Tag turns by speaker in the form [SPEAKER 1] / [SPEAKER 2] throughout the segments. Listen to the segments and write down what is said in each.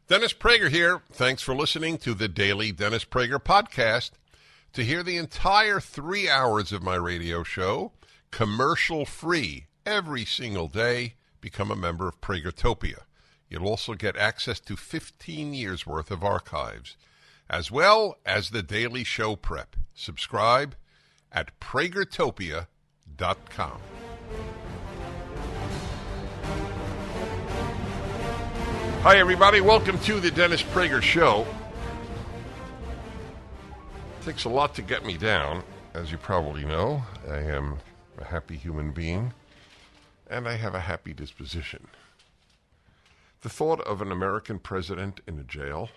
[SPEAKER 1] Dennis Prager here. Thanks for listening to the Daily Dennis Prager Podcast. To hear the entire 3 hours of my radio show, commercial-free, every single day, become a member of Pragertopia. You'll also get access to 15 years' worth of archives, as well as the daily show prep. Subscribe at Pragertopia.com. Hi, everybody. Welcome to the Dennis Prager Show. It takes a lot to get me down, as you probably know. I am a happy human being, and I have a happy disposition. The thought of an American president in a jail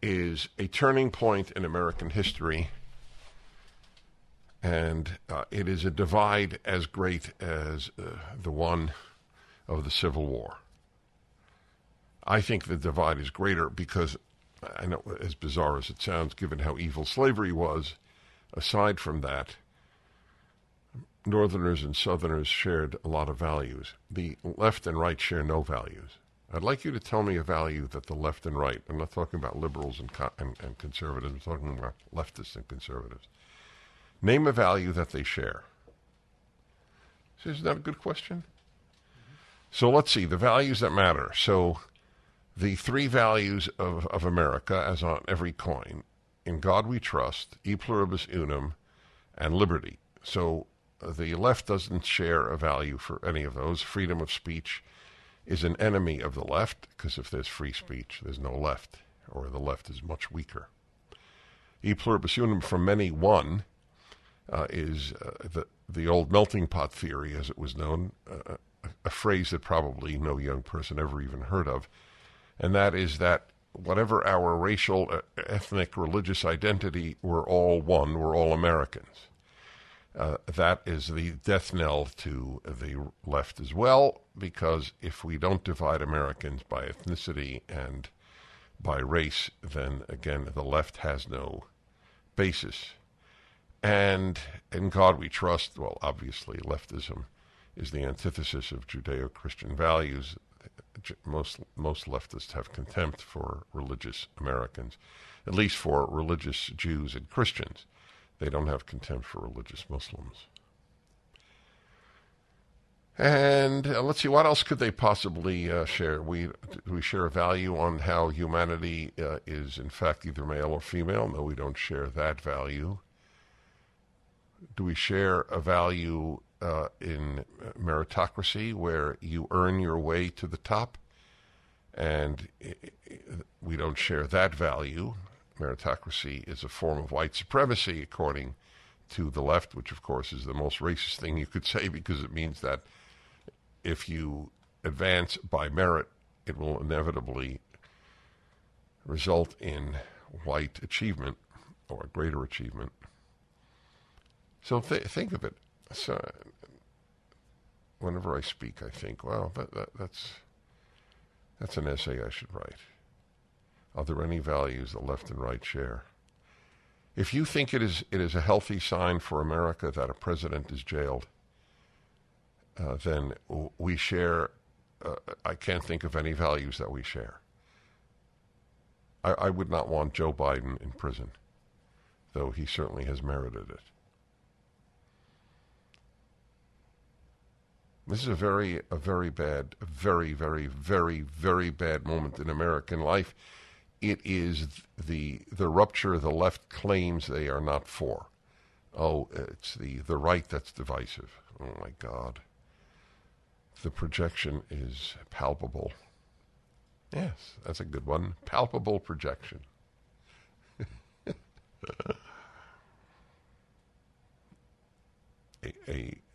[SPEAKER 1] is a turning point in American history, and it is a divide as great as the one of the Civil War. I think the divide is greater because, I know, as bizarre as it sounds, given how evil slavery was, aside from that, Northerners and Southerners shared a lot of values. The left and right share no values. I'd like you to tell me a value that the left and right, I'm not talking about liberals and conservatives, I'm talking about leftists and conservatives. Name a value that they share. So isn't that a good question? So let's see, the values that matter. So the three values of America, as on every coin: in God we trust, e pluribus unum, and liberty. So the left doesn't share a value for any of those. Freedom of speech is an enemy of the left, because if there's free speech, there's no left, or the left is much weaker. E pluribus unum, from many one, is the old melting pot theory, as it was known, a phrase that probably no young person ever even heard of. And that is that whatever our racial, ethnic, religious identity, we're all one, we're all Americans. That is the death knell to the left as well, because if we don't divide Americans by ethnicity and by race, then again, the left has no basis. And in God we trust, well, obviously leftism is the antithesis of Judeo-Christian values. Most leftists have contempt for religious Americans, at least for religious Jews and Christians. They don't have contempt for religious Muslims. And let's see, what else could they possibly share? We share a value on how humanity is in fact either male or female. No, we don't share that value. Do we share a value in meritocracy, where you earn your way to the top? And we don't share that value. Meritocracy is a form of white supremacy, according to the left, which of course is the most racist thing you could say, because it means that if you advance by merit, it will inevitably result in white achievement or greater achievement. So think of it. So whenever I speak, I think, well, that's an essay I should write. Are there any values the left and right share? If you think it is a healthy sign for America that a president is jailed, then we share. I can't think of any values that we share. I would not want Joe Biden in prison, though he certainly has merited it. This is a very bad, very bad moment in American life. It is the rupture the left claims they are not for. Oh, it's the right that's divisive. Oh, my God. The projection is palpable. Yes, that's a good one. Palpable projection.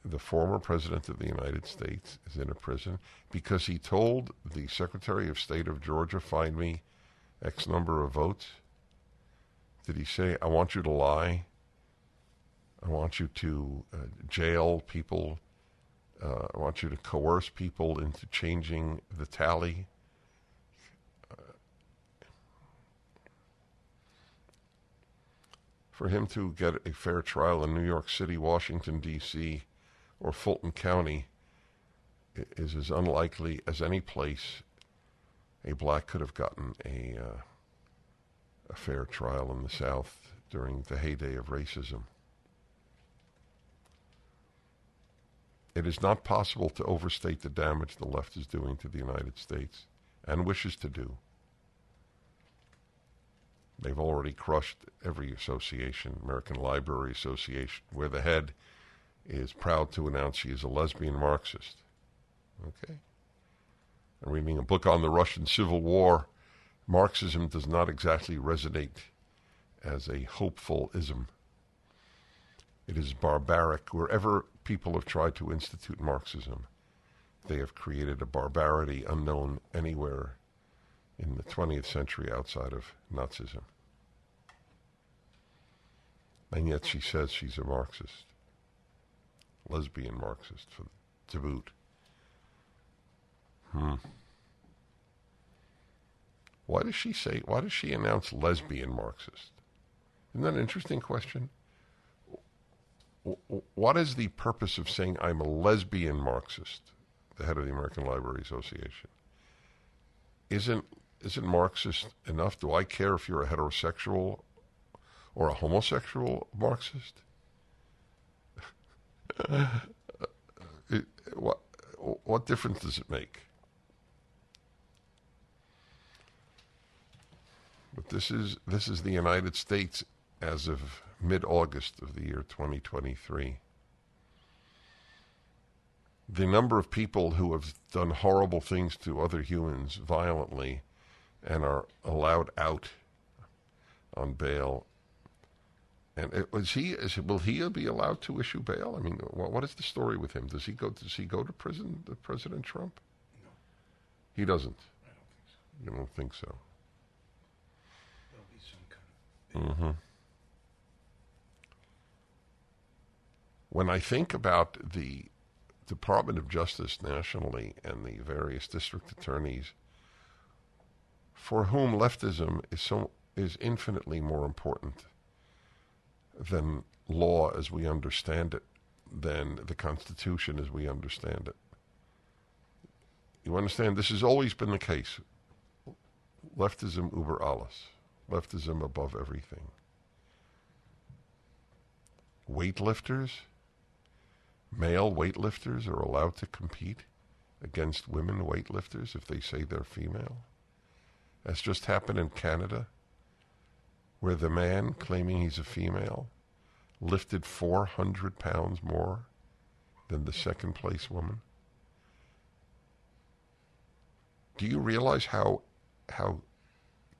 [SPEAKER 1] The former president of the United States is in a prison because he told the Secretary of State of Georgia, find me X number of votes. Did he say, I want you to lie? I want you to jail people. I want you to coerce people into changing the tally. For him to get a fair trial in New York City, Washington, D.C., or Fulton County is as unlikely as any place a black could have gotten a fair trial in the South during the heyday of racism. It is not possible to overstate the damage the left is doing to the United States and wishes to do. They've already crushed every association, American Library Association, where the head is proud to announce she is a lesbian Marxist. Okay? I'm reading a book on the Russian Civil War. Marxism does not exactly resonate as a hopeful ism. It is barbaric. Wherever people have tried to institute Marxism, they have created a barbarity unknown anywhere in the 20th century outside of Nazism. And yet she says she's a Marxist. Lesbian Marxist, to boot. Why does she announce lesbian Marxist? Isn't that an interesting question? What is the purpose of saying I'm a lesbian Marxist, the head of the American Library Association? Isn't Marxist enough? Do I care if you're a heterosexual or a homosexual Marxist? What difference does it make? But this is the United States as of mid-August of the year 2023. The number of people who have done horrible things to other humans violently and are allowed out on bail. And will he be allowed to issue bail? I mean, what is the story with him? Does he go to prison, President Trump?
[SPEAKER 2] No.
[SPEAKER 1] He doesn't.
[SPEAKER 2] I don't think so.
[SPEAKER 1] You don't think so?
[SPEAKER 2] There'll be some kind of
[SPEAKER 1] Mm-hmm. When I think about the Department of Justice nationally and the various district attorneys for whom leftism is infinitely more important than law as we understand it, than the Constitution as we understand it. You understand, this has always been the case. Leftism über alles. Leftism above everything. Weightlifters, male weightlifters are allowed to compete against women weightlifters if they say they're female. That's just happened in Canada, where the man claiming he's a female lifted 400 pounds more than the second place woman. Do you realize how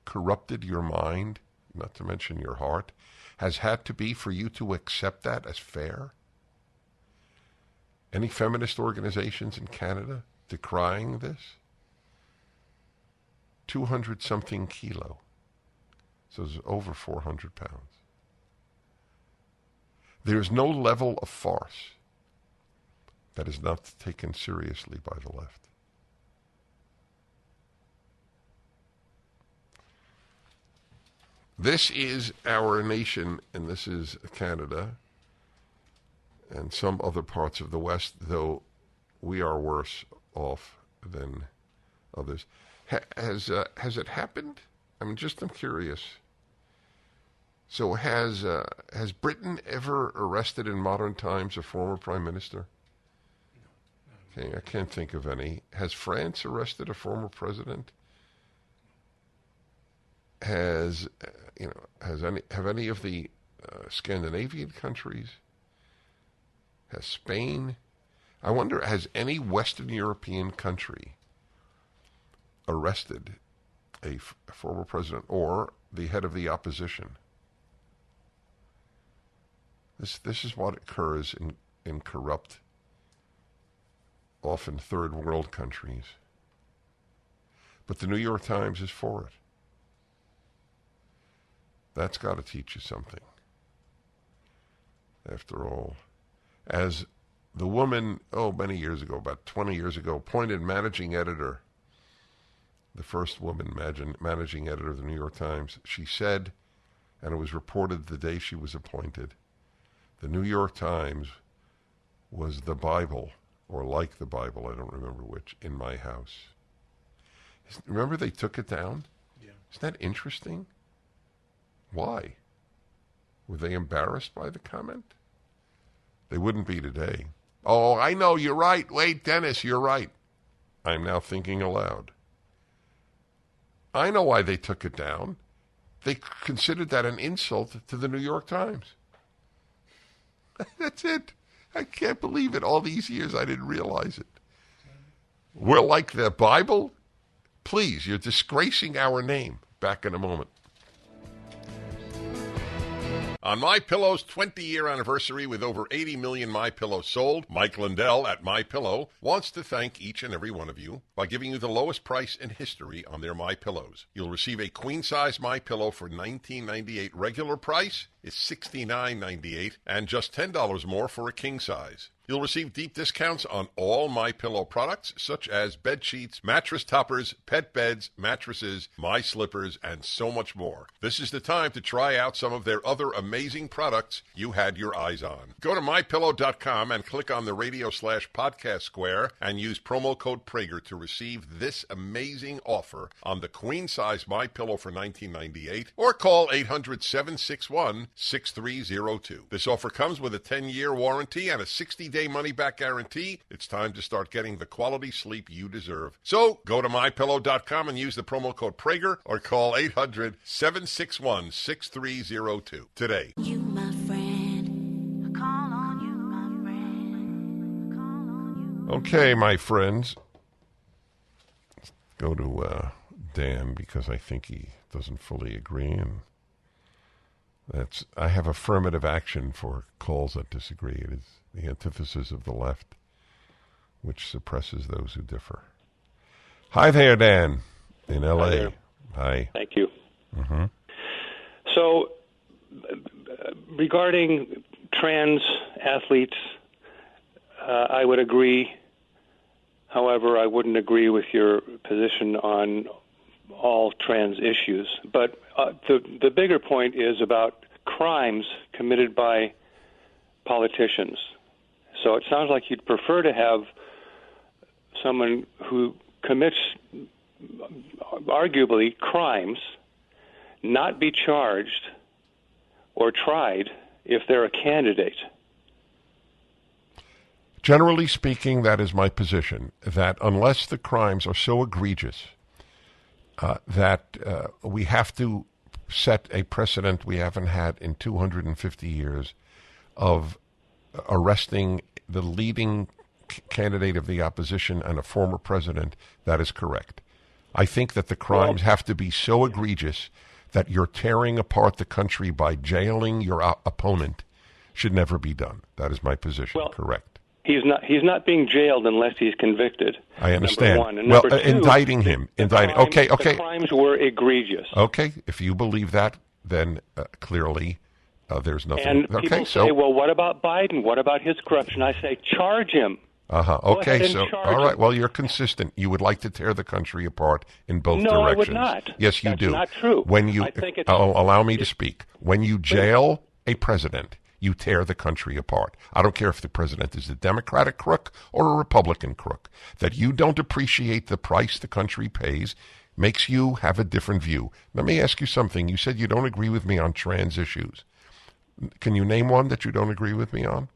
[SPEAKER 1] corrupted your mind, not to mention your heart, has had to be for you to accept that as fair? Any feminist organizations in Canada decrying this? 200-something kilo. So it's over 400 pounds. There is no level of farce that is not taken seriously by the left. This is our nation, and this is Canada and some other parts of the West, though we are worse off than others. Has it happened? I'm curious. So has Britain ever arrested in modern times a former prime minister?
[SPEAKER 2] No.
[SPEAKER 1] Okay, I can't think of any. Has France arrested a former president? Have any of the Scandinavian countries? Has Spain? I wonder, has any Western European country arrested a former president or the head of the opposition? This is what occurs in corrupt, often third world countries. But the New York Times is for it. That's got to teach you something. After all, as the woman, many years ago, about 20 years ago, appointed managing editor, the first woman managing editor of the New York Times, she said, and it was reported the day she was appointed, the New York Times was the Bible, or like the Bible, I don't remember which, in my house. Remember they took it down?
[SPEAKER 2] Yeah.
[SPEAKER 1] Isn't that interesting? Why? Were they embarrassed by the comment? They wouldn't be today. Oh, I know, you're right. Wait, Dennis, you're right. I'm now thinking aloud. I know why they took it down. They considered that an insult to the New York Times. That's it. I can't believe it. All these years I didn't realize it. We're like the Bible? Please, you're disgracing our name. Back in a moment. On MyPillow's 20-year anniversary with over 80 million MyPillows sold, Mike Lindell at MyPillow wants to thank each and every one of you by giving you the lowest price in history on their MyPillows. You'll receive a queen-size MyPillow for $19.98. Regular price is $69.98 and just $10 more for a king size. You'll receive deep discounts on all MyPillow products, such as bed sheets, mattress toppers, pet beds, mattresses, My Slippers, and so much more. This is the time to try out some of their other amazing products you had your eyes on. Go to MyPillow.com and click on the radio/podcast square and use promo code Prager to receive this amazing offer on the queen-size MyPillow for $19.98 or call 800-761-6302. This offer comes with a 10-year warranty and a 60-day money-back guarantee. It's time to start getting the quality sleep you deserve. So go to MyPillow.com and use the promo code Prager or call 800-761-6302 today.
[SPEAKER 3] You, my friend. I call on you, my friend. I call on you.
[SPEAKER 1] Okay, my friends. Let's go to Dan because I think he doesn't fully agree, and I have affirmative action for calls that disagree. It is the antithesis of the left, which suppresses those who differ. Hi there, Dan, in L.A. Hi.
[SPEAKER 4] Thank you.
[SPEAKER 1] Mm-hmm.
[SPEAKER 4] So, regarding trans athletes, I would agree. However, I wouldn't agree with your position on all trans issues. But the bigger point is about crimes committed by politicians. So it sounds like you'd prefer to have someone who commits arguably crimes not be charged or tried if they're a candidate.
[SPEAKER 1] Generally speaking, that is my position, that unless the crimes are so egregious that we have to set a precedent we haven't had in 250 years of arresting the leading candidate of the opposition and a former president, that is correct. I think that the crimes have to be so egregious that you're tearing apart the country by jailing your opponent should never be done. That is my position.
[SPEAKER 4] Well,
[SPEAKER 1] correct.
[SPEAKER 4] He's not being jailed unless he's convicted.
[SPEAKER 1] I understand.
[SPEAKER 4] Number one. And
[SPEAKER 1] well,
[SPEAKER 4] number two,
[SPEAKER 1] indicting him. Okay.
[SPEAKER 4] The crimes were egregious.
[SPEAKER 1] Okay, if you believe that, then clearly there's nothing.
[SPEAKER 4] And people say, well, what about Biden? What about his corruption? I say, charge him.
[SPEAKER 1] Okay, so, all right, well, you're consistent. You would like to tear the country apart in both directions.
[SPEAKER 4] No, I would not.
[SPEAKER 1] Yes, you do.
[SPEAKER 4] That's not true.
[SPEAKER 1] When you,
[SPEAKER 4] I think
[SPEAKER 1] allow me to speak. When you jail a president, you tear the country apart. I don't care if the president is a Democratic crook or a Republican crook. That you don't appreciate the price the country pays makes you have a different view. Let me ask you something. You said you don't agree with me on trans issues. Can you name one that you don't agree with me on?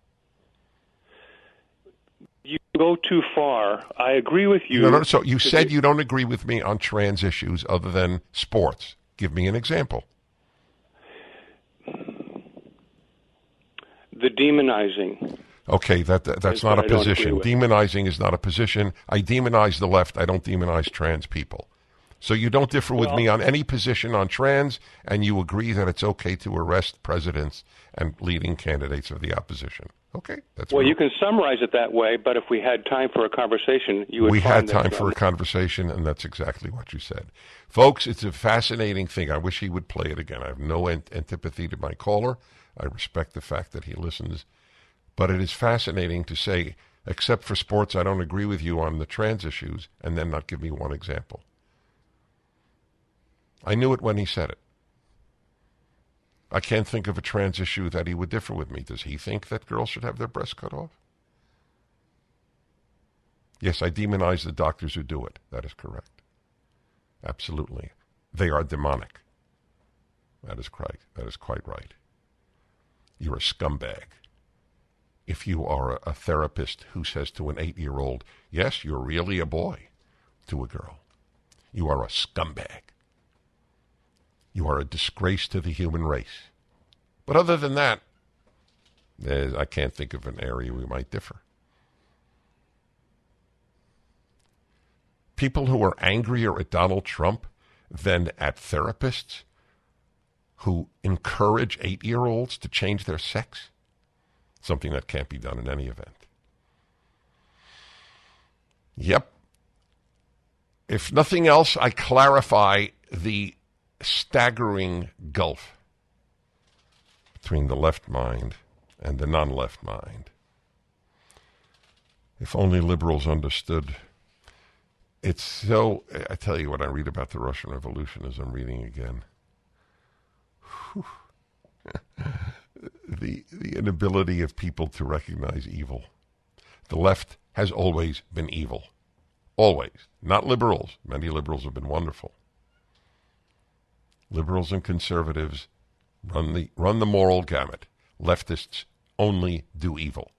[SPEAKER 4] You go too far. I agree with you.
[SPEAKER 1] No, so you said you don't agree with me on trans issues other than sports. Give me an example.
[SPEAKER 4] The demonizing.
[SPEAKER 1] Okay, that's not a position. Demonizing is not a position. I demonize the left. I don't demonize trans people. So you don't differ with me on any position on trans, and you agree that it's okay to arrest presidents and leading candidates of the opposition. Okay, that's
[SPEAKER 4] well. You can summarize it that way, but if we had time for a conversation, you would.
[SPEAKER 1] We had time for a conversation, and that's exactly what you said, folks. It's a fascinating thing. I wish he would play it again. I have no antipathy to my caller. I respect the fact that he listens, but it is fascinating to say, except for sports, I don't agree with you on the trans issues, and then not give me one example. I knew it when he said it. I can't think of a trans issue that he would differ with me. Does he think that girls should have their breasts cut off? Yes, I demonize the doctors who do it. That is correct. Absolutely. They are demonic. That is quite right. You're a scumbag. If you are a therapist who says to an 8-year-old, yes, you're really a boy, to a girl, you are a scumbag. You are a disgrace to the human race. But other than that, I can't think of an area we might differ. People who are angrier at Donald Trump than at therapists who encourage 8-year-olds to change their sex, something that can't be done in any event. Yep. If nothing else, I clarify the staggering gulf between the left mind and the non-left mind. If only liberals understood. It's so, I tell you, what I read about the Russian Revolution as I'm reading again. The inability of people to recognize evil. The left has always been evil. Always. Not liberals. Many liberals have been wonderful. Liberals and conservatives run the moral gamut. Leftists only do evil.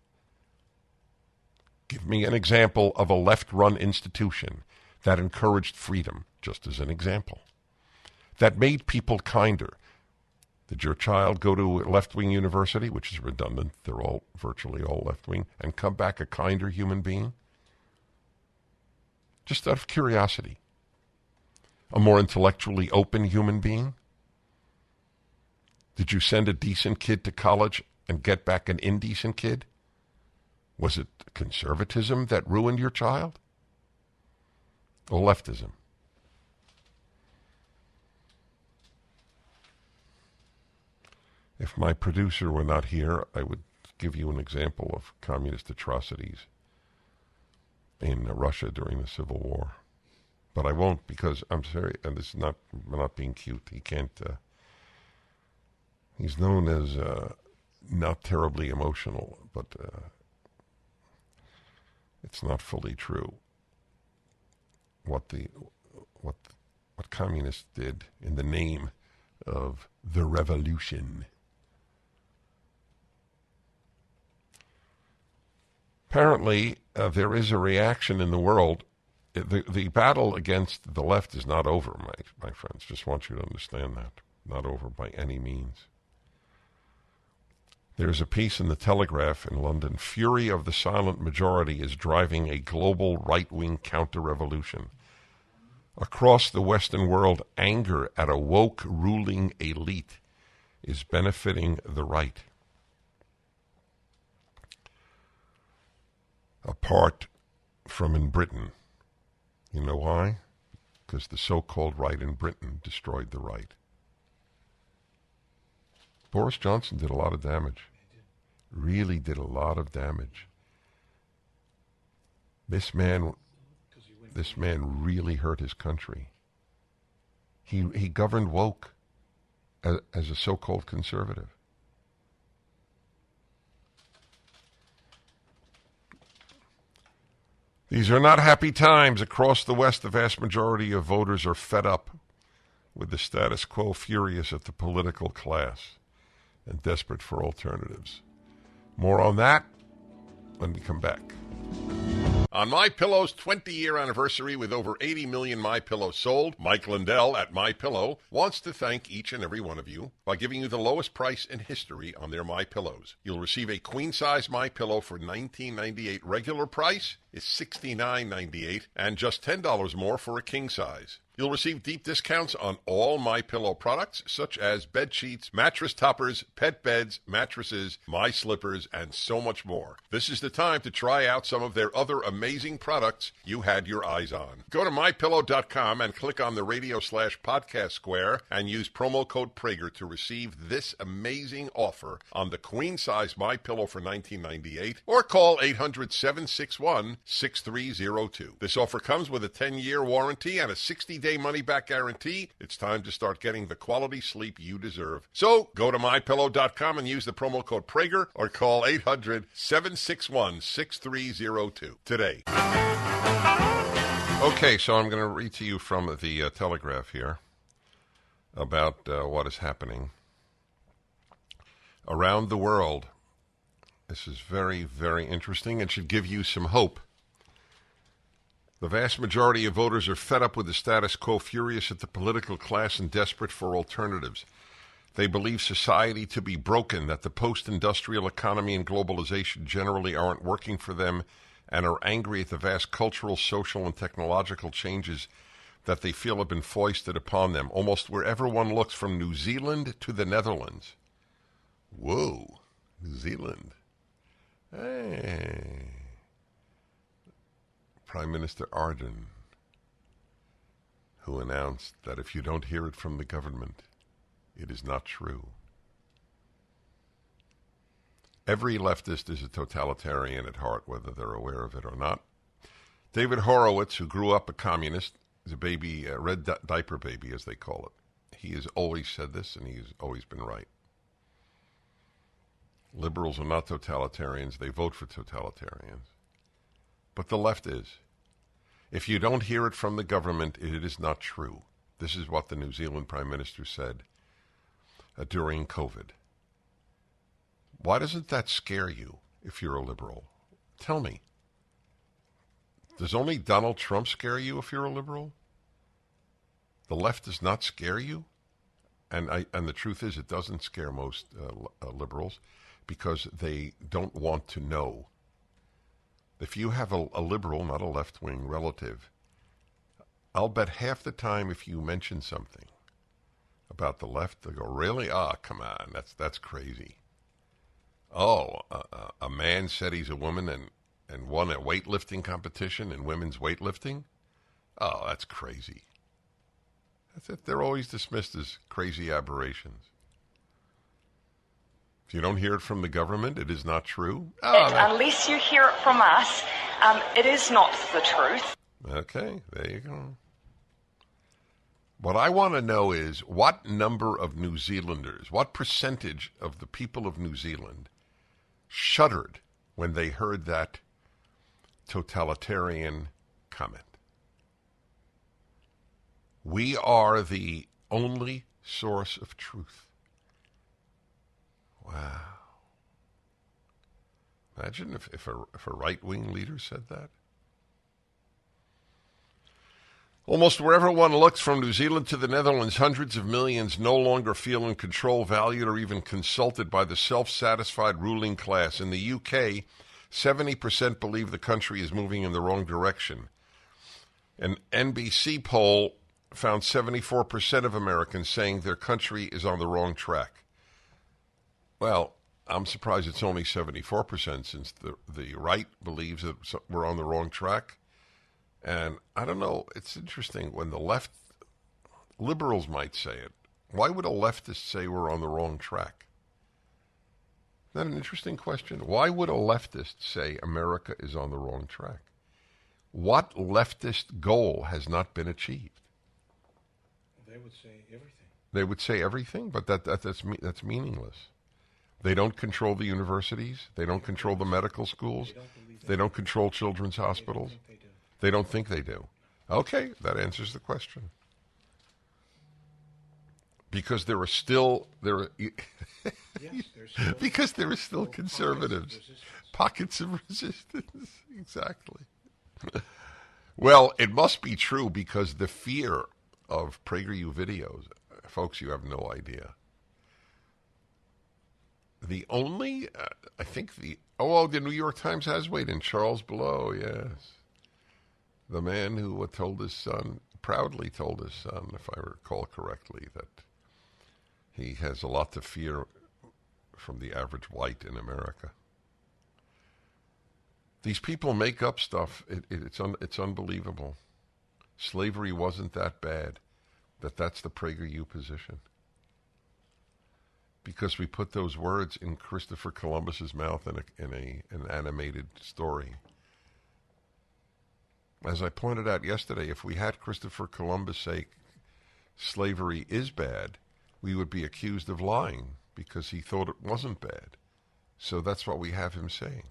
[SPEAKER 1] Give me an example of a left-run institution that encouraged freedom, just as an example, that made people kinder. Did your child go to a left-wing university, which is redundant, they're all virtually all left-wing, and come back a kinder human being? Just out of curiosity. A more intellectually open human being? Did you send a decent kid to college and get back an indecent kid? Was it conservatism that ruined your child? Or leftism? If my producer were not here, I would give you an example of communist atrocities in Russia during the Civil War. But I won't, because I'm sorry, and this is not being cute. He can't, he's known as not terribly emotional, but it's not fully true. What communists did in the name of the revolution. Apparently, there is a reaction in the world. The battle against the left is not over, my friends. Just want you to understand that. Not over by any means. There's a piece in the Telegraph in London. Fury of the silent majority is driving a global right-wing counter-revolution. Across the Western world, anger at a woke ruling elite is benefiting the right. Apart from in Britain. You know why? Because the so-called right in Britain destroyed the right. Boris Johnson did a lot of damage. Really did a lot of damage. This man really hurt his country. He governed woke as a so-called conservative. These are not happy times. Across the West, the vast majority of voters are fed up with the status quo, furious at the political class, and desperate for alternatives. More on that when we come back. On MyPillow's 20-year anniversary with over 80 million MyPillows sold, Mike Lindell at MyPillow wants to thank each and every one of you by giving you the lowest price in history on their MyPillows. You'll receive a queen-size MyPillow for $19.98. Regular price is $69.98 and just $10 more for a king size. You'll receive deep discounts on all MyPillow products, such as bed sheets, mattress toppers, pet beds, mattresses, My Slippers, and so much more. This is the time to try out some of their other amazing products you had your eyes on. Go to MyPillow.com and click on the radio/podcast square and use promo code Prager to receive this amazing offer on the queen-size MyPillow for $19.98 or call 800-761-6302. This offer comes with a 10-year warranty and a 60-day money-back guarantee. It's time to start getting the quality sleep you deserve. So go to MyPillow.com and use the promo code Prager or call 800-761-6302 today. Okay, so I'm going to read to you from the Telegraph here about what is happening around the world. This is very, very interesting and should give you some hope. The vast majority of voters are fed up with the status quo, furious at the political class, and desperate for alternatives. They believe society to be broken, that the post-industrial economy and globalization generally aren't working for them, and are angry at the vast cultural, social, and technological changes that they feel have been foisted upon them, almost wherever one looks, from New Zealand to the Netherlands. Whoa, New Zealand. Hey. Prime Minister Ardern, who announced that if you don't hear it from the government, it is not true. Every leftist is a totalitarian at heart, whether they're aware of it or not. David Horowitz, who grew up a communist, is a baby, a red diaper baby, as they call it. He has always said this, and he's always been right. Liberals are not totalitarians. They vote for totalitarians. But the left is. If you don't hear it from the government, it is not true. This is what the New Zealand Prime Minister said during COVID. Why doesn't that scare you if you're a liberal? Tell me. Does only Donald Trump scare you if you're a liberal? The left does not scare you? And the truth is, it doesn't scare most liberals because they don't want to know. If you have a liberal, not a left-wing relative, I'll bet half the time if you mention something about the left, they go, really? Ah, come on, that's crazy. Oh, a man said he's a woman and won a weightlifting competition in women's weightlifting? Oh, that's crazy. That's it. They're always dismissed as crazy aberrations. If you don't hear it from the government, it is not true.
[SPEAKER 5] Unless you hear it from us, it is not the truth.
[SPEAKER 1] Okay, there you go. What I want to know is what number of New Zealanders, what percentage of the people of New Zealand shuddered when they heard that totalitarian comment. We are the only source of truth. Wow. Imagine if a right-wing leader said that. Almost wherever one looks, from New Zealand to the Netherlands, hundreds of millions no longer feel in control, valued, or even consulted by the self-satisfied ruling class. In the UK, 70% believe the country is moving in the wrong direction. An NBC poll found 74% of Americans saying their country is on the wrong track. Well, I'm surprised it's only 74% since the right believes that we're on the wrong track. And I don't know, it's interesting when the left, liberals might say it. Why would a leftist say we're on the wrong track? Isn't that an interesting question? Why would a leftist say America is on the wrong track? What leftist goal has not been achieved?
[SPEAKER 2] They would say everything.
[SPEAKER 1] They would say everything, but that's meaningless. They don't control the universities. They don't control the medical schools. They don't control children's hospitals. They don't think they do. Okay, that answers the question. Because there are still because there are still conservatives, pockets of resistance. Exactly. Well, it must be true because the fear of PragerU videos, folks, you have no idea. The only, I think the New York Times has weighed in. Charles Below, yes. The man who proudly told his son, if I recall correctly, that he has a lot to fear from the average white in America. These people make up stuff. It's unbelievable. Slavery wasn't that bad. That's the PragerU position. Because we put those words in Christopher Columbus's mouth in an animated story. As I pointed out yesterday, if we had Christopher Columbus say slavery is bad, we would be accused of lying because he thought it wasn't bad. So that's what we have him saying.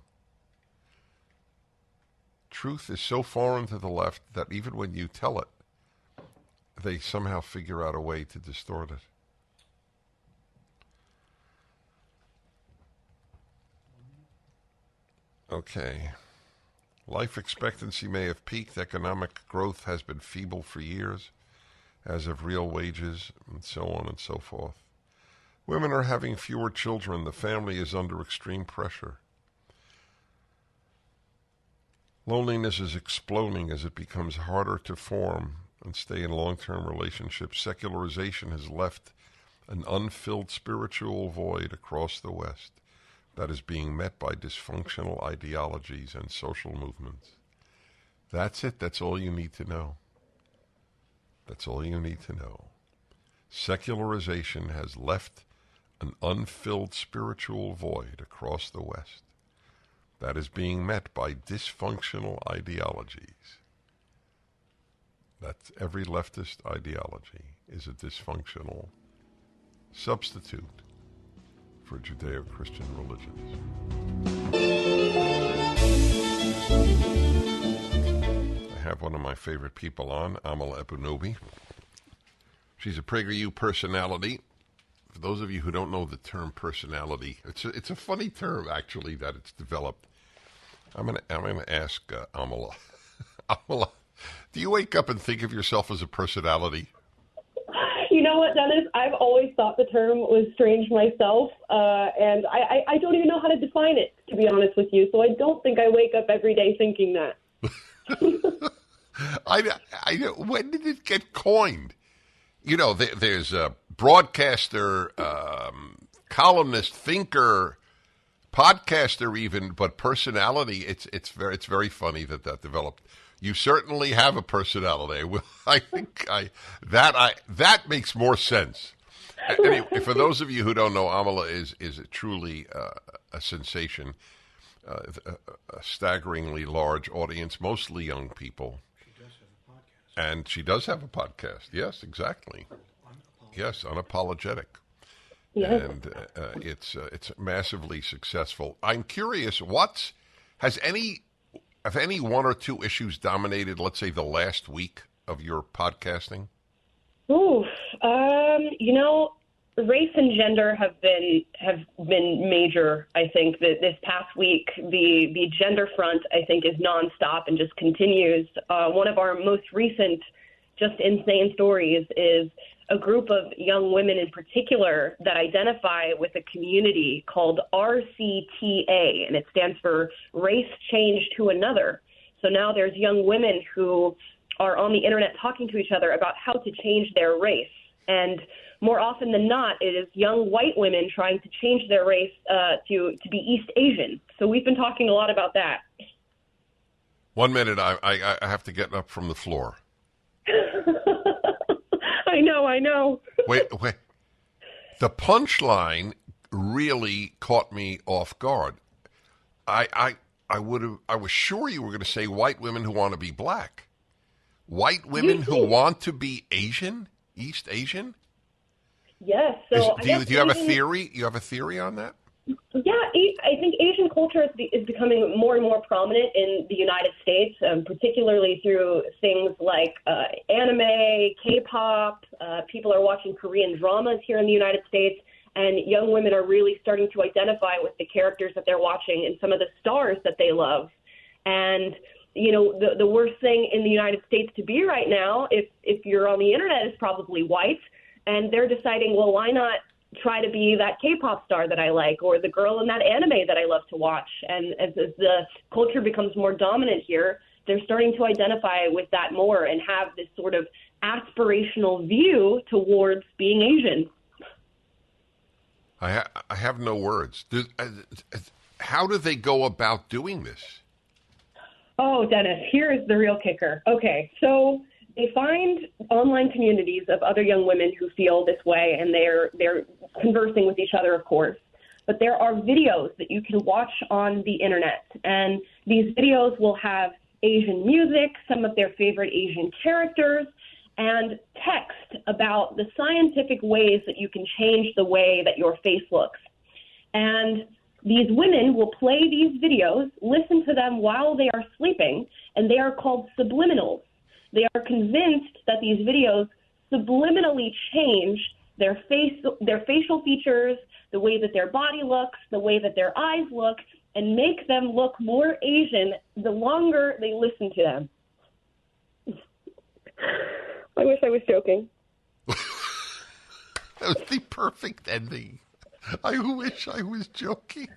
[SPEAKER 1] Truth is so foreign to the left that even when you tell it, they somehow figure out a way to distort it. Okay. Life expectancy may have peaked. Economic growth has been feeble for years, as have real wages, and so on and so forth. Women are having fewer children. The family is under extreme pressure. Loneliness is exploding as it becomes harder to form and stay in long-term relationships. Secularization has left an unfilled spiritual void across the West that is being met by dysfunctional ideologies and social movements. That's it. That's all you need to know. That's all you need to know. Secularization has left an unfilled spiritual void across the West that is being met by dysfunctional ideologies. That's every leftist ideology is a dysfunctional substitute for Judeo-Christian religions. I have one of my favorite people on, Amala Ekpunobi. She's a PragerU personality. For those of you who don't know the term personality, it's a funny term actually that it's developed. I'm gonna ask Amala. Amala, do you wake up and think of yourself as a personality?
[SPEAKER 6] You know what, Dennis? I've always thought the term was strange myself, and I don't even know how to define it, to be honest with you. So I don't think I wake up every day thinking that.
[SPEAKER 1] When did it get coined? You know, there's a broadcaster, columnist, thinker, podcaster, even, but personality. It's very funny that developed. You certainly have a personality. I think that makes more sense. Anyway, for those of you who don't know, Amala is truly a sensation, a staggeringly large audience, mostly young people. And she does have a podcast. Yes, exactly. Yes, Unapologetic.
[SPEAKER 6] Yes.
[SPEAKER 1] And it's massively successful. I'm curious, have any one or two issues dominated, let's say, the last week of your podcasting?
[SPEAKER 6] Ooh, you know, race and gender have been major. I think that this past week, the gender front, I think, is nonstop and just continues. One of our most recent, just insane stories is a group of young women in particular that identify with a community called RCTA, and it stands for Race Change to Another. So now there's young women who are on the internet talking to each other about how to change their race. And more often than not, it is young white women trying to change their race to be East Asian. So we've been talking a lot about that.
[SPEAKER 1] 1 minute, I have to get up from the floor.
[SPEAKER 6] I know.
[SPEAKER 1] Wait. The punchline really caught me off guard. I was sure you were going to say white women who want to be black. White women who want to be Asian? East Asian?
[SPEAKER 6] Yes. So
[SPEAKER 1] do you have a theory? You have a theory on that?
[SPEAKER 6] Yeah, I think Asian culture is becoming more and more prominent in the United States, particularly through things like anime, K-pop. People are watching Korean dramas here in the United States, and young women are really starting to identify with the characters that they're watching and some of the stars that they love. And you know, the worst thing in the United States to be right now, if you're on the internet, is probably white, and they're deciding, well, why not try to be that K-pop star that I like, or the girl in that anime that I love to watch. And as the culture becomes more dominant here, they're starting to identify with that more and have this sort of aspirational view towards being Asian.
[SPEAKER 1] I have no words. How do they go about doing this?
[SPEAKER 6] Oh, Dennis, here is the real kicker. Okay, so they find online communities of other young women who feel this way, and they're conversing with each other, of course. But there are videos that you can watch on the internet, and these videos will have Asian music, some of their favorite Asian characters, and text about the scientific ways that you can change the way that your face looks. And these women will play these videos, listen to them while they are sleeping, and they are called subliminals. They are convinced that these videos subliminally change their facial features, the way that their body looks, the way that their eyes look, and make them look more Asian the longer they listen to them. I wish I was joking.
[SPEAKER 1] That was the perfect ending. I wish I was joking.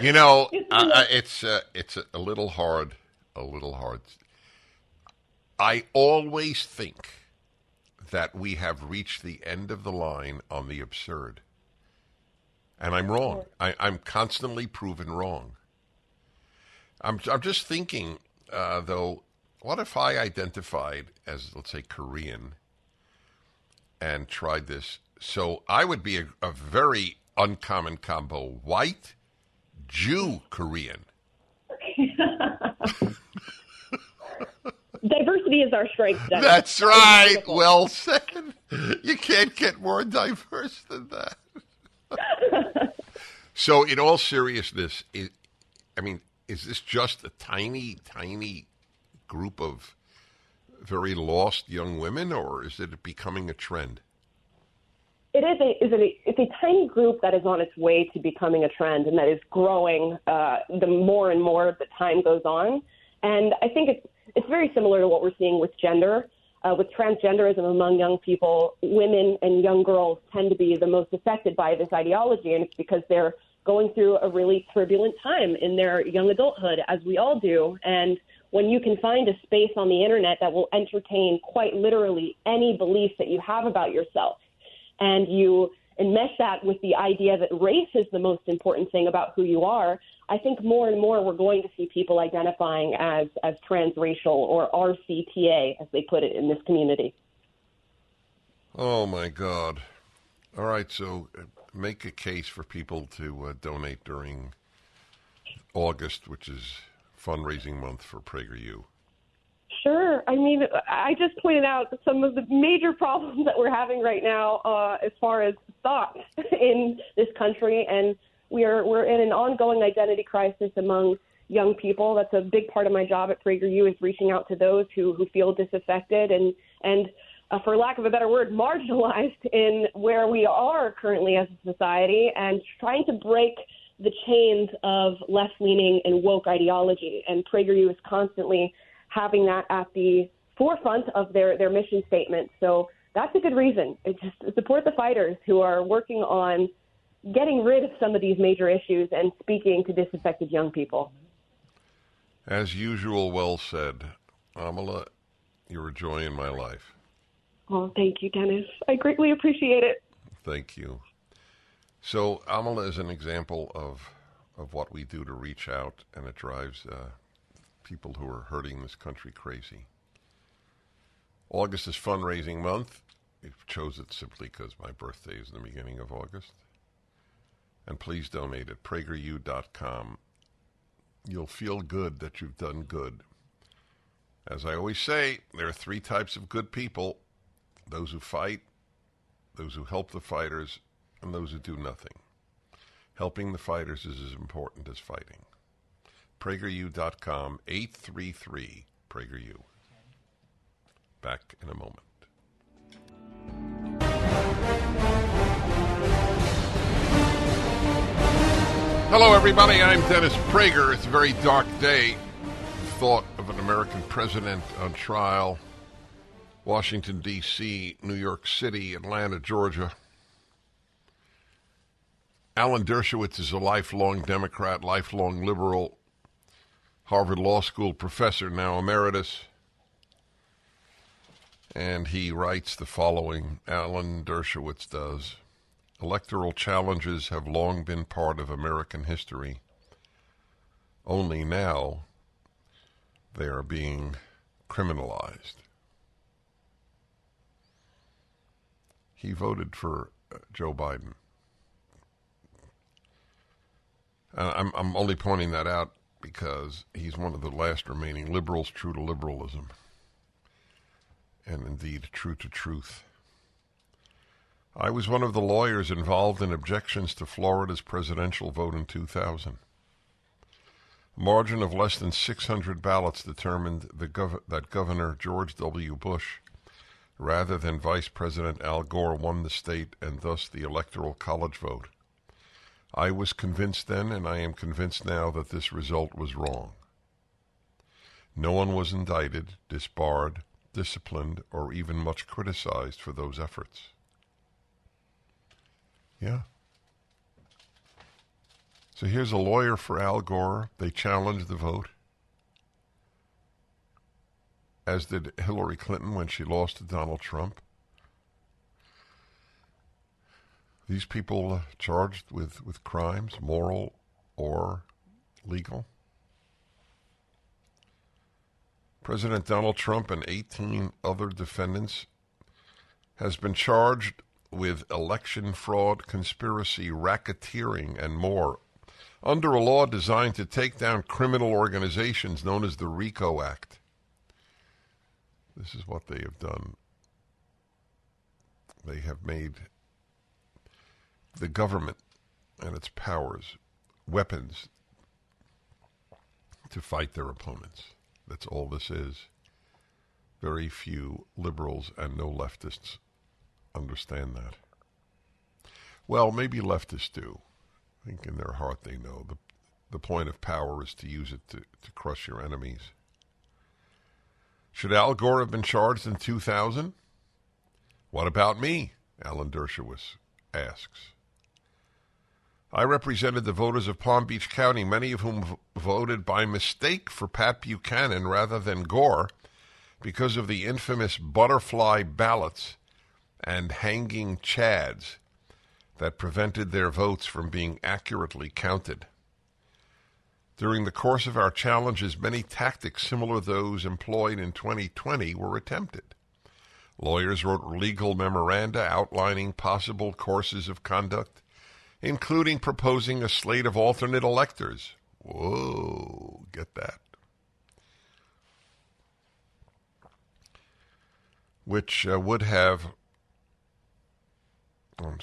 [SPEAKER 1] You know, it's a little hard. I always think that we have reached the end of the line on the absurd. And I'm wrong. I'm constantly proven wrong. I'm just thinking, though, what if I identified as, let's say, Korean and tried this? So I would be a very uncommon combo. White, Jew, Korean.
[SPEAKER 6] Diversity is our strength, Dennis.
[SPEAKER 1] That's right. Well said. You can't get more diverse than that. So in all seriousness, is this just a tiny, tiny group of very lost young women, or is it becoming a trend?
[SPEAKER 6] It's a tiny group that is on its way to becoming a trend, and that is growing the more and more the time goes on. And I think it's very similar to what we're seeing with gender. With transgenderism among young people, women and young girls tend to be the most affected by this ideology, and it's because they're going through a really turbulent time in their young adulthood, as we all do. And when you can find a space on the internet that will entertain quite literally any belief that you have about yourself, and you enmesh that with the idea that race is the most important thing about who you are, I think more and more we're going to see people identifying as transracial, or RCTA, as they put it in this community.
[SPEAKER 1] Oh, my God. All right, so make a case for people to donate during August, which is fundraising month for PragerU.
[SPEAKER 6] Sure. I mean, I just pointed out some of the major problems that we're having right now as far as thought in this country, and we're in an ongoing identity crisis among young people. That's a big part of my job at PragerU, is reaching out to those who feel disaffected and for lack of a better word, marginalized in where we are currently as a society, and trying to break the chains of left-leaning and woke ideology. And PragerU is constantly having that at the forefront of their mission statement. So that's a good reason. It's just to support the fighters who are working on getting rid of some of these major issues and speaking to disaffected young people.
[SPEAKER 1] As usual, well said. Amala, you're a joy in my life.
[SPEAKER 6] Oh, thank you, Dennis. I greatly appreciate it.
[SPEAKER 1] Thank you. So Amala is an example of what we do to reach out, and it drives people who are hurting this country crazy. August is fundraising month. We chose it simply because my birthday is in the beginning of August. And please donate at PragerU.com. You'll feel good that you've done good. As I always say, there are three types of good people: those who fight, those who help the fighters, and those who do nothing. Helping the fighters is as important as fighting. PragerU.com, 833 PragerU. Back in a moment. Hello, everybody. I'm Dennis Prager. It's a very dark day. Thought of an American president on trial. Washington, D.C., New York City, Atlanta, Georgia. Alan Dershowitz is a lifelong Democrat, lifelong liberal, Harvard Law School professor, now emeritus. And he writes the following, Alan Dershowitz does: electoral challenges have long been part of American history. Only now they are being criminalized. He voted for Joe Biden. I'm only pointing that out because he's one of the last remaining liberals true to liberalism, and indeed true to truth. I was one of the lawyers involved in objections to Florida's presidential vote in 2000. A margin of less than 600 ballots determined that Governor George W. Bush, rather than Vice President Al Gore, won the state and thus the Electoral College vote. I was convinced then, and I am convinced now, that this result was wrong. No one was indicted, disbarred, disciplined, or even much criticized for those efforts. Yeah. So here's a lawyer for Al Gore. They challenged the vote, as did Hillary Clinton when she lost to Donald Trump. These people charged with crimes, moral or legal. President Donald Trump and 18 other defendants has been charged with election fraud, conspiracy, racketeering, and more, under a law designed to take down criminal organizations known as the RICO Act. This is what they have done. They have made the government and its powers weapons to fight their opponents. That's all this is. Very few liberals and no leftists understand that. Well, maybe leftists do. I think in their heart they know. The point of power is to use it to crush your enemies. Should Al Gore have been charged in 2000? What about me? Alan Dershowitz asks. I represented the voters of Palm Beach County, many of whom voted by mistake for Pat Buchanan rather than Gore because of the infamous butterfly ballots and hanging chads that prevented their votes from being accurately counted. During the course of our challenges, many tactics similar to those employed in 2020 were attempted. Lawyers wrote legal memoranda outlining possible courses of conduct, including proposing a slate of alternate electors. Whoa, get that. Which would have, who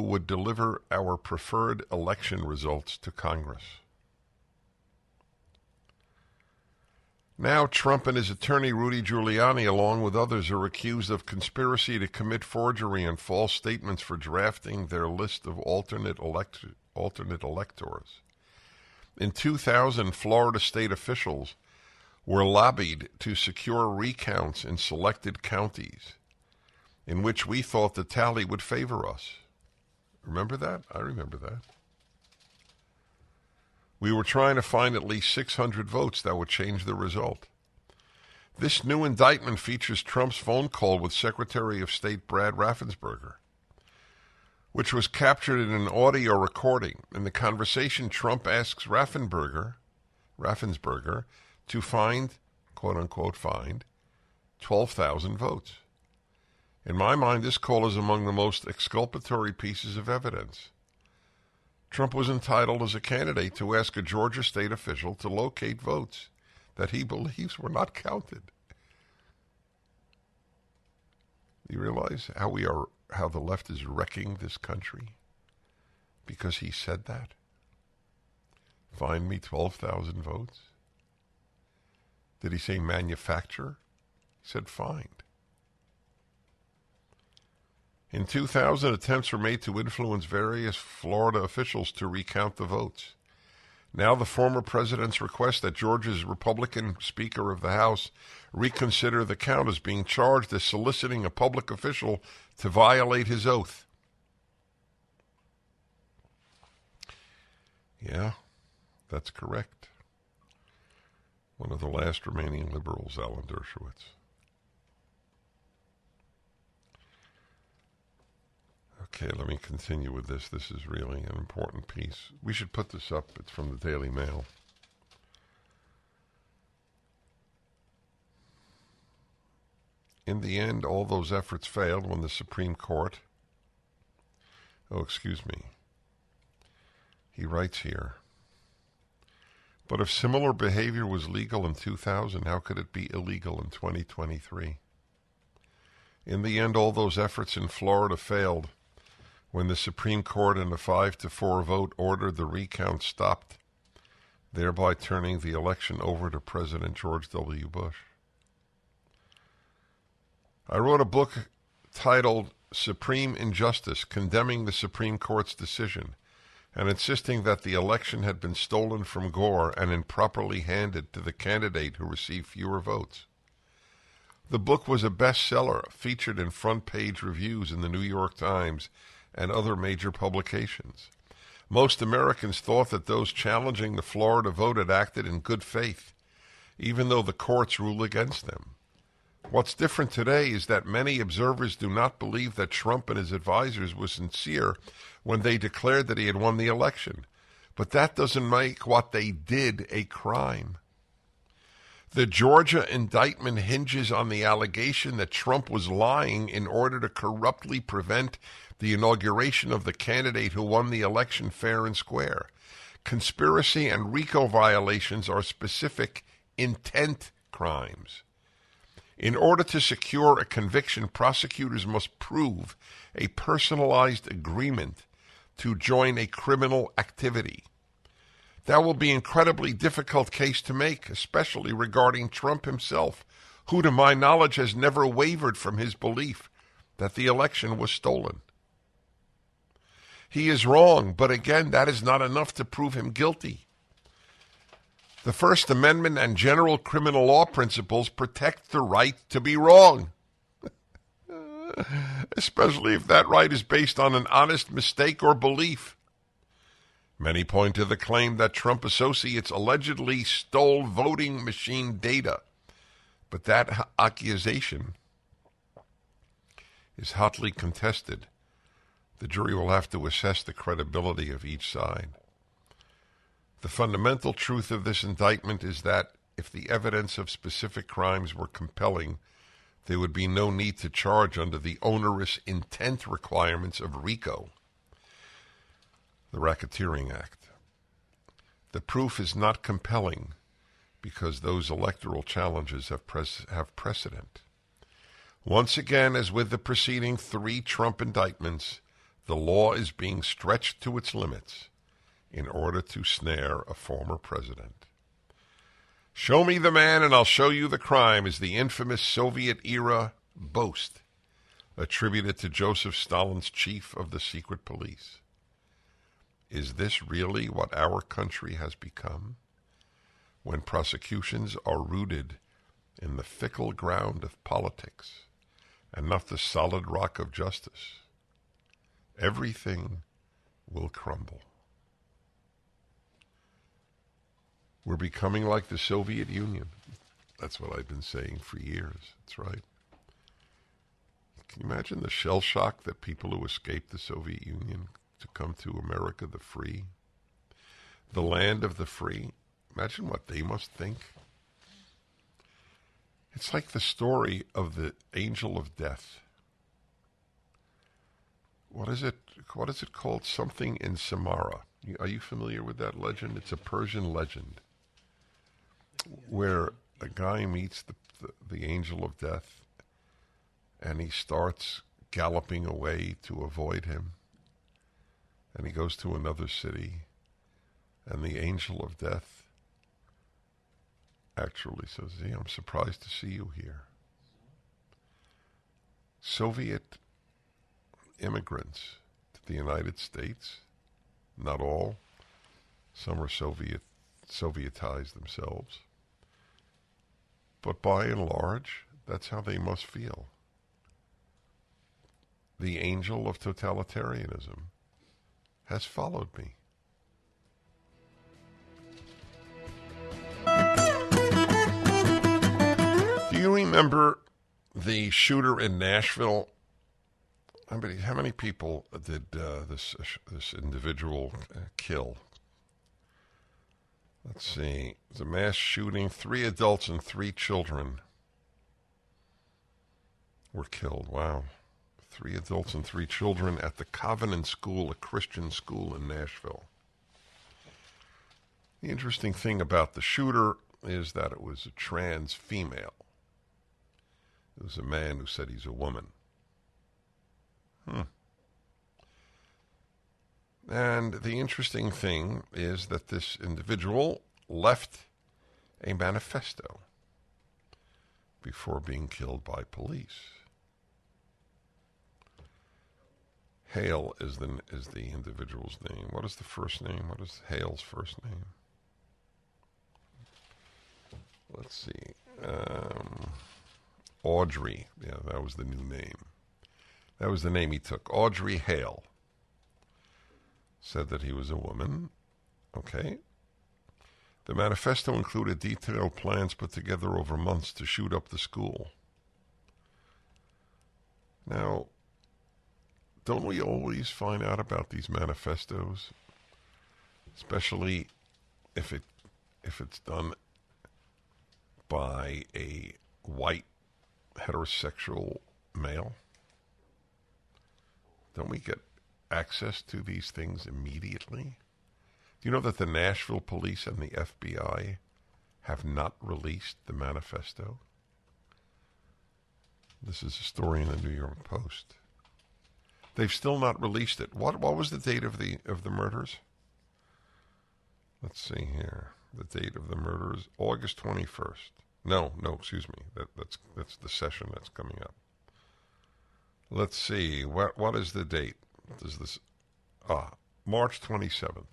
[SPEAKER 1] would deliver our preferred election results to Congress. Now Trump and his attorney Rudy Giuliani, along with others, are accused of conspiracy to commit forgery and false statements for drafting their list of alternate electors. In 2000, Florida state officials were lobbied to secure recounts in selected counties in which we thought the tally would favor us. Remember that? I remember that. We were trying to find at least 600 votes that would change the result. This new indictment features Trump's phone call with Secretary of State Brad Raffensperger, which was captured in an audio recording. In the conversation, Trump asks Raffensperger to find, quote-unquote, find 12,000 votes. In my mind, this call is among the most exculpatory pieces of evidence. Trump was entitled as a candidate to ask a Georgia state official to locate votes that he believes were not counted. Do you realize how the left is wrecking this country? Because he said that. Find me 12,000 votes. Did he say manufacture? He said find. In 2000, attempts were made to influence various Florida officials to recount the votes. Now the former president's request that Georgia's Republican Speaker of the House reconsider the count is being charged as soliciting a public official to violate his oath. Yeah, that's correct. One of the last remaining liberals, Alan Dershowitz. Okay, let me continue with this. This is really an important piece. We should put this up. It's from the Daily Mail. In the end, all those efforts failed when the Supreme Court... He writes here, but if similar behavior was legal in 2000, how could it be illegal in 2023? In the end, all those efforts in Florida failed when the Supreme Court in a 5-4 vote ordered the recount stopped, thereby turning the election over to President George W. Bush. I wrote a book titled Supreme Injustice, condemning the Supreme Court's decision and insisting that the election had been stolen from Gore and improperly handed to the candidate who received fewer votes. The book was a bestseller, featured in front-page reviews in the New York Times and other major publications. Most Americans thought that those challenging the Florida vote had acted in good faith, even though the courts ruled against them. What's different today is that many observers do not believe that Trump and his advisors were sincere when they declared that he had won the election. But that doesn't make what they did a crime. The Georgia indictment hinges on the allegation that Trump was lying in order to corruptly prevent the inauguration of the candidate who won the election fair and square. Conspiracy and RICO violations are specific intent crimes. In order to secure a conviction, prosecutors must prove a personalized agreement to join a criminal activity. That will be an incredibly difficult case to make, especially regarding Trump himself, who, to my knowledge, has never wavered from his belief that the election was stolen. He is wrong, but again, that is not enough to prove him guilty. The First Amendment and general criminal law principles protect the right to be wrong, especially if that right is based on an honest mistake or belief. Many point to the claim that Trump associates allegedly stole voting machine data, but that accusation is hotly contested. The jury will have to assess the credibility of each side. The fundamental truth of this indictment is that if the evidence of specific crimes were compelling, there would be no need to charge under the onerous intent requirements of RICO, the Racketeering Act. The proof is not compelling because those electoral challenges have precedent. Once again, as with the preceding 3 Trump indictments, the law is being stretched to its limits in order to snare a former president. Show me the man and I'll show you the crime is the infamous Soviet-era boast attributed to Joseph Stalin's chief of the secret police. Is this really what our country has become, when prosecutions are rooted in the fickle ground of politics and not the solid rock of justice? Everything will crumble. We're becoming like the Soviet Union. That's what I've been saying for years. That's right. Can you imagine the shell shock that people who escaped the Soviet Union to come to America the free, the land of the free? Imagine what they must think. It's like the story of the angel of death. What is it called? Something in Samara. Are you familiar with that legend? It's a Persian legend where a guy meets the angel of death and he starts galloping away to avoid him. And he goes to another city and the angel of death actually says, "Hey, I'm surprised to see you here." Soviet immigrants to the United States, not all, some are Sovietized themselves, but by and large, that's how they must feel. The angel of totalitarianism has followed me. Do you remember the shooter in Nashville? How many people did this individual kill? Let's see. It was a mass shooting. 3 adults and 3 children were killed. Wow. 3 adults and 3 children at the Covenant School, a Christian school in Nashville. The interesting thing about the shooter is that it was a trans female. It was a man who said he's a woman. And the interesting thing is that this individual left a manifesto before being killed by police. Hale is the individual's name. What is the first name? What is Hale's first name? Let's see. Audrey. Yeah, that was the new name. That was the name he took. Audrey Hale. Said that he was a woman. Okay. The manifesto included detailed plans put together over months to shoot up the school. Now, don't we always find out about these manifestos? Especially if it's done by a white heterosexual male? Don't we get access to these things immediately? Do you know that the Nashville police and the FBI have not released the manifesto? This is a story in the New York Post. They've still not released it. What was the date of the murders? Let's see here. The date of the murders, August 21st. No, excuse me. That's the session that's coming up. Let's see. What is the date? Does this March 27th.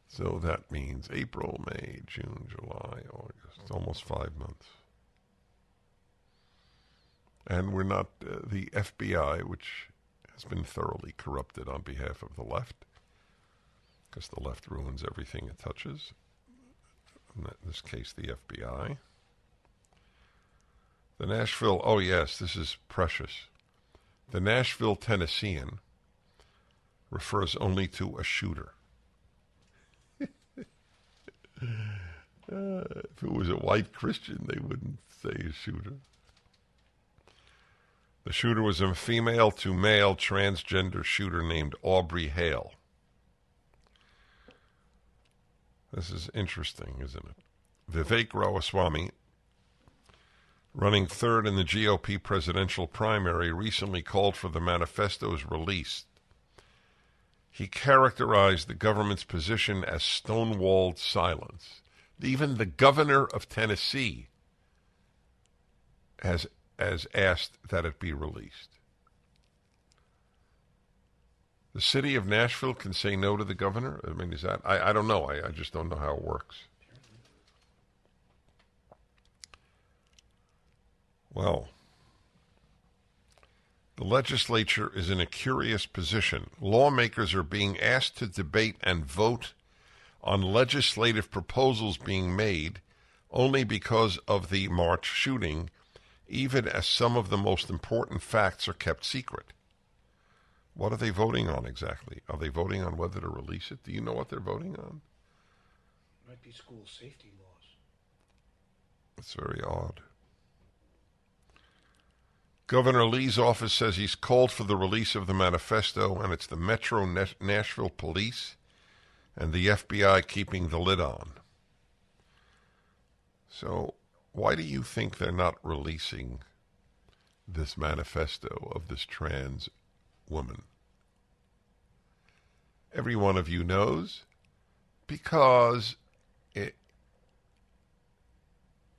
[SPEAKER 1] So that means April, May, June, July, August. Almost 5 months. And we're not the FBI, which has been thoroughly corrupted on behalf of the left, because the left ruins everything it touches. In this case, the FBI. The Nashville, oh yes, this is precious. The Nashville Tennessean refers only to a shooter. If it was a white Christian, they wouldn't say a shooter. The shooter was a female to male transgender shooter named Aubrey Hale. This is interesting, isn't it? Vivek Ramaswamy, running third in the GOP presidential primary, recently called for the manifesto's release. He characterized the government's position as stonewalled silence. Even the governor of Tennessee has asked that it be released. The city of Nashville can say no to the governor? I mean, is that... I don't know. I just don't know how it works. Well, the legislature is in a curious position. Lawmakers are being asked to debate and vote on legislative proposals being made only because of the March shooting, even as some of the most important facts are kept secret. What are they voting on exactly? Are they voting on whether to release it? Do you know what they're voting on?
[SPEAKER 2] Might be school safety laws.
[SPEAKER 1] It's very odd. Governor Lee's office says he's called for the release of the manifesto, and it's the Metro Nashville Police and the FBI keeping the lid on. So why do you think they're not releasing this manifesto of this trans woman? Every one of you knows, because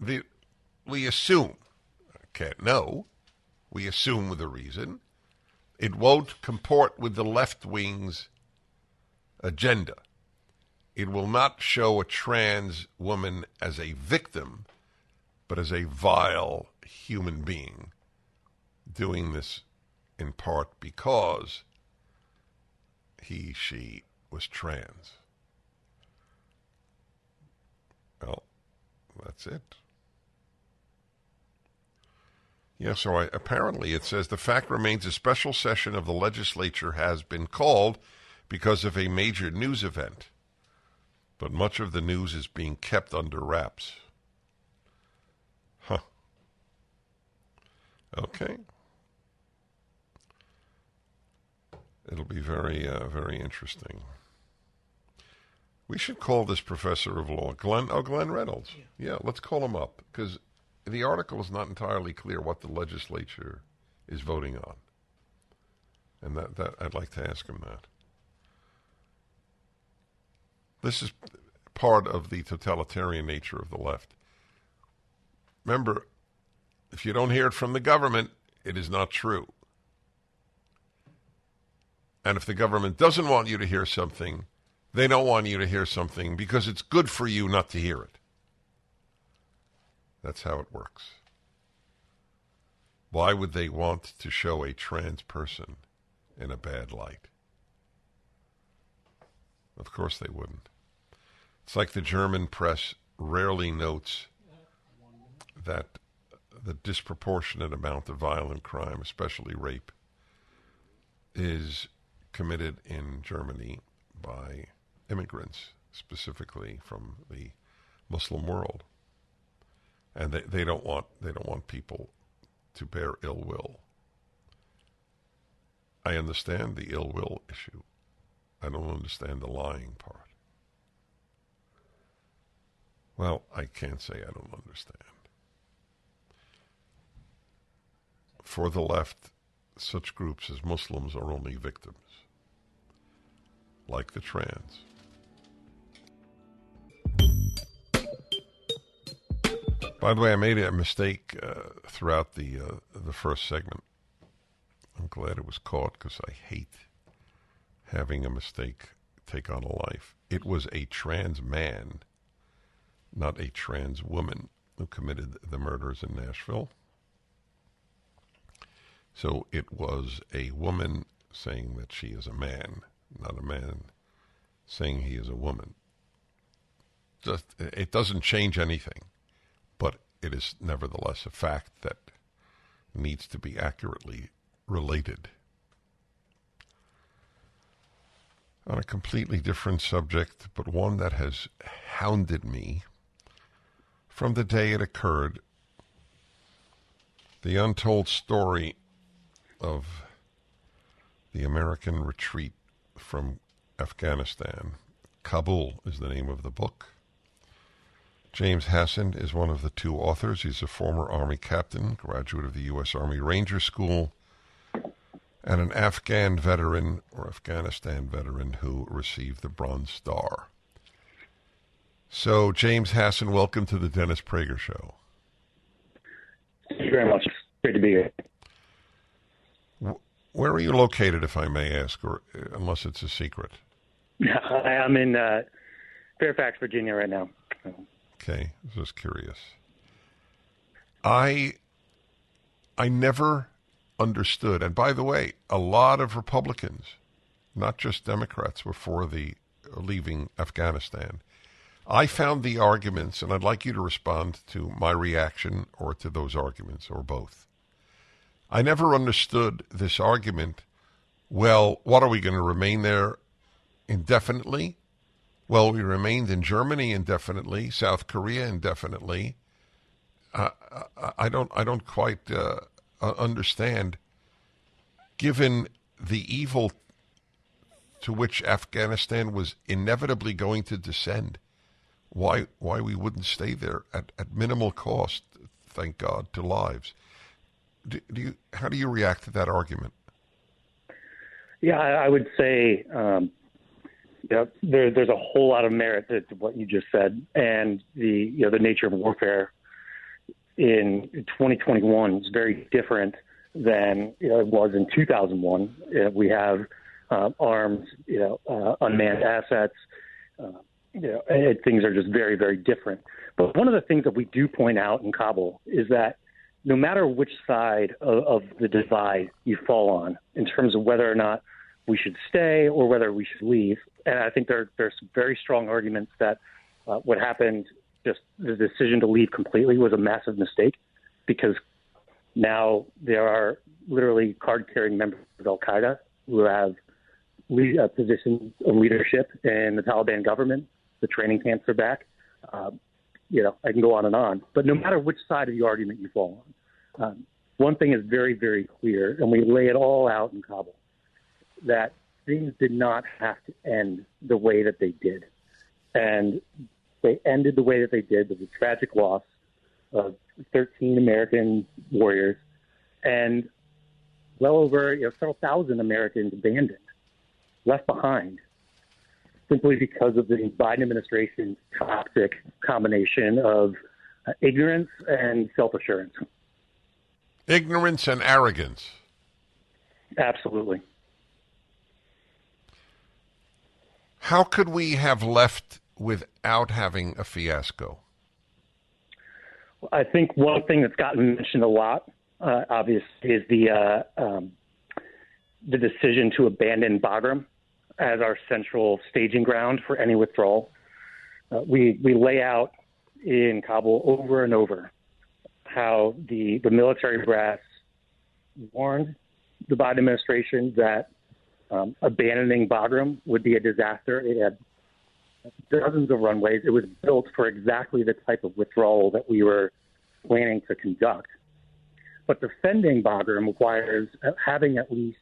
[SPEAKER 1] we assume, can't know, we assume with a reason, it won't comport with the left wing's agenda. It will not show a trans woman as a victim, but as a vile human being doing this in part because she was trans. Well, that's it. Yeah, so apparently it says the fact remains a special session of the legislature has been called because of a major news event. But much of the news is being kept under wraps. Huh. Okay. It'll be very, very interesting. We should call this professor of law, Glenn Reynolds. Yeah, let's call him up, because the article is not entirely clear what the legislature is voting on. And that I'd like to ask him that. This is part of the totalitarian nature of the left. Remember, if you don't hear it from the government, it is not true. And if the government doesn't want you to hear something, they don't want you to hear something because it's good for you not to hear it. That's how it works. Why would they want to show a trans person in a bad light? Of course they wouldn't. It's like the German press rarely notes that the disproportionate amount of violent crime, especially rape, is committed in Germany by immigrants, specifically from the Muslim world. And they don't want people to bear ill will. I understand the ill will issue. I don't understand the lying part. Well, I can't say I don't understand. For the left, such groups as Muslims are only victims, like the trans. By the way, I made a mistake throughout the first segment. I'm glad it was caught because I hate having a mistake take on a life. It was a trans man, not a trans woman, who committed the murders in Nashville. So it was a woman saying that she is a man, not a man saying he is a woman. It doesn't change anything, but it is nevertheless a fact that needs to be accurately related. On a completely different subject, but one that has hounded me from the day it occurred, the untold story of the American retreat from Afghanistan. Kabul is the name of the book. James Hasson is one of the two authors. He's a former Army captain, graduate of the U.S. Army Ranger School, and an Afghan veteran or Afghanistan veteran who received the Bronze Star. So, James Hasson, welcome to the Dennis Prager Show.
[SPEAKER 7] Thank you very much. It's great to be here.
[SPEAKER 1] Where are you located, if I may ask, or unless it's a secret?
[SPEAKER 7] I'm in Fairfax, Virginia right now.
[SPEAKER 1] Okay, I was just curious. I never understood, and by the way, a lot of Republicans, not just Democrats, were for the leaving Afghanistan. I found the arguments, and I'd like you to respond to my reaction or to those arguments, or both. I never understood this argument, well, what are we going to remain there indefinitely? Well, we remained in Germany indefinitely, South Korea indefinitely. I don't quite understand, given the evil to which Afghanistan was inevitably going to descend, why we wouldn't stay there at minimal cost, thank God, to lives. How do you react to that argument?
[SPEAKER 7] Yeah, I would say there's a whole lot of merit to what you just said, and the nature of warfare in 2021 is very different than it was in 2001. We have arms, unmanned assets. Things are just very, very different. But one of the things that we do point out in Kabul is that no matter which side of the divide you fall on in terms of whether or not we should stay or whether we should leave, and I think there's some very strong arguments that what happened, just the decision to leave completely, was a massive mistake, because now there are literally card-carrying members of al-Qaeda who have positions of leadership in the Taliban government. The training camps are back. I can go on and on. But no matter which side of the argument you fall on, one thing is very, very clear, and we lay it all out in Kabul, that things did not have to end the way that they did. And they ended the way that they did with a tragic loss of 13 American warriors. And well over several thousand Americans abandoned, left behind, simply because of the Biden administration's toxic combination of ignorance and self-assurance.
[SPEAKER 1] Ignorance and arrogance.
[SPEAKER 7] Absolutely.
[SPEAKER 1] How could we have left without having a fiasco?
[SPEAKER 7] I think one thing that's gotten mentioned a lot, obviously, is the decision to abandon Bagram as our central staging ground for any withdrawal. We lay out in Kabul over and over how the military brass warned the Biden administration that abandoning Bagram would be a disaster. It had dozens of runways. It was built for exactly the type of withdrawal that we were planning to conduct. But defending Bagram requires having at least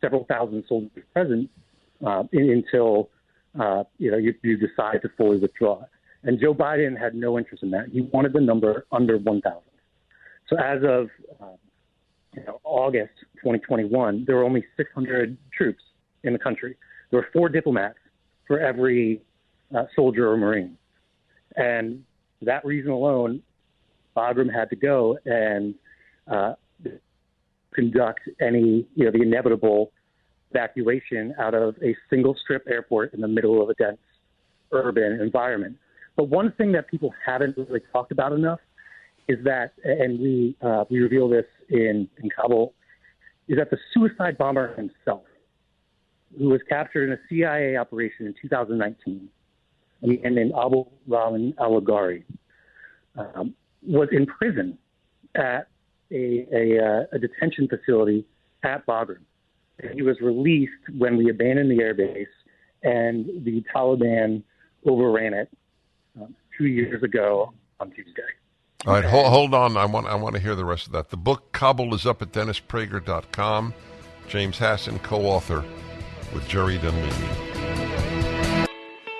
[SPEAKER 7] several thousand soldiers present until you decide to fully withdraw. And Joe Biden had no interest in that. He wanted the number under 1,000. So as of August 2021, there were only 600 troops in the country. There were 4 diplomats for every soldier or Marine. And for that reason alone, Bagram had to go and conduct the inevitable evacuation out of a single strip airport in the middle of a dense urban environment. But one thing that people haven't really talked about enough is that, and we reveal this in Kabul, is that the suicide bomber himself, who was captured in a CIA operation in 2019, a man named Abu Rahman al-Aghari, was in prison at a detention facility at Bagram. He was released when we abandoned the airbase, and the Taliban overran it 2 years ago on Tuesday.
[SPEAKER 1] All right, hold on. I want to hear the rest of that. The book Kabul is up at DennisPrager.com. James Hasson, co-author with Jerry Dunleavy.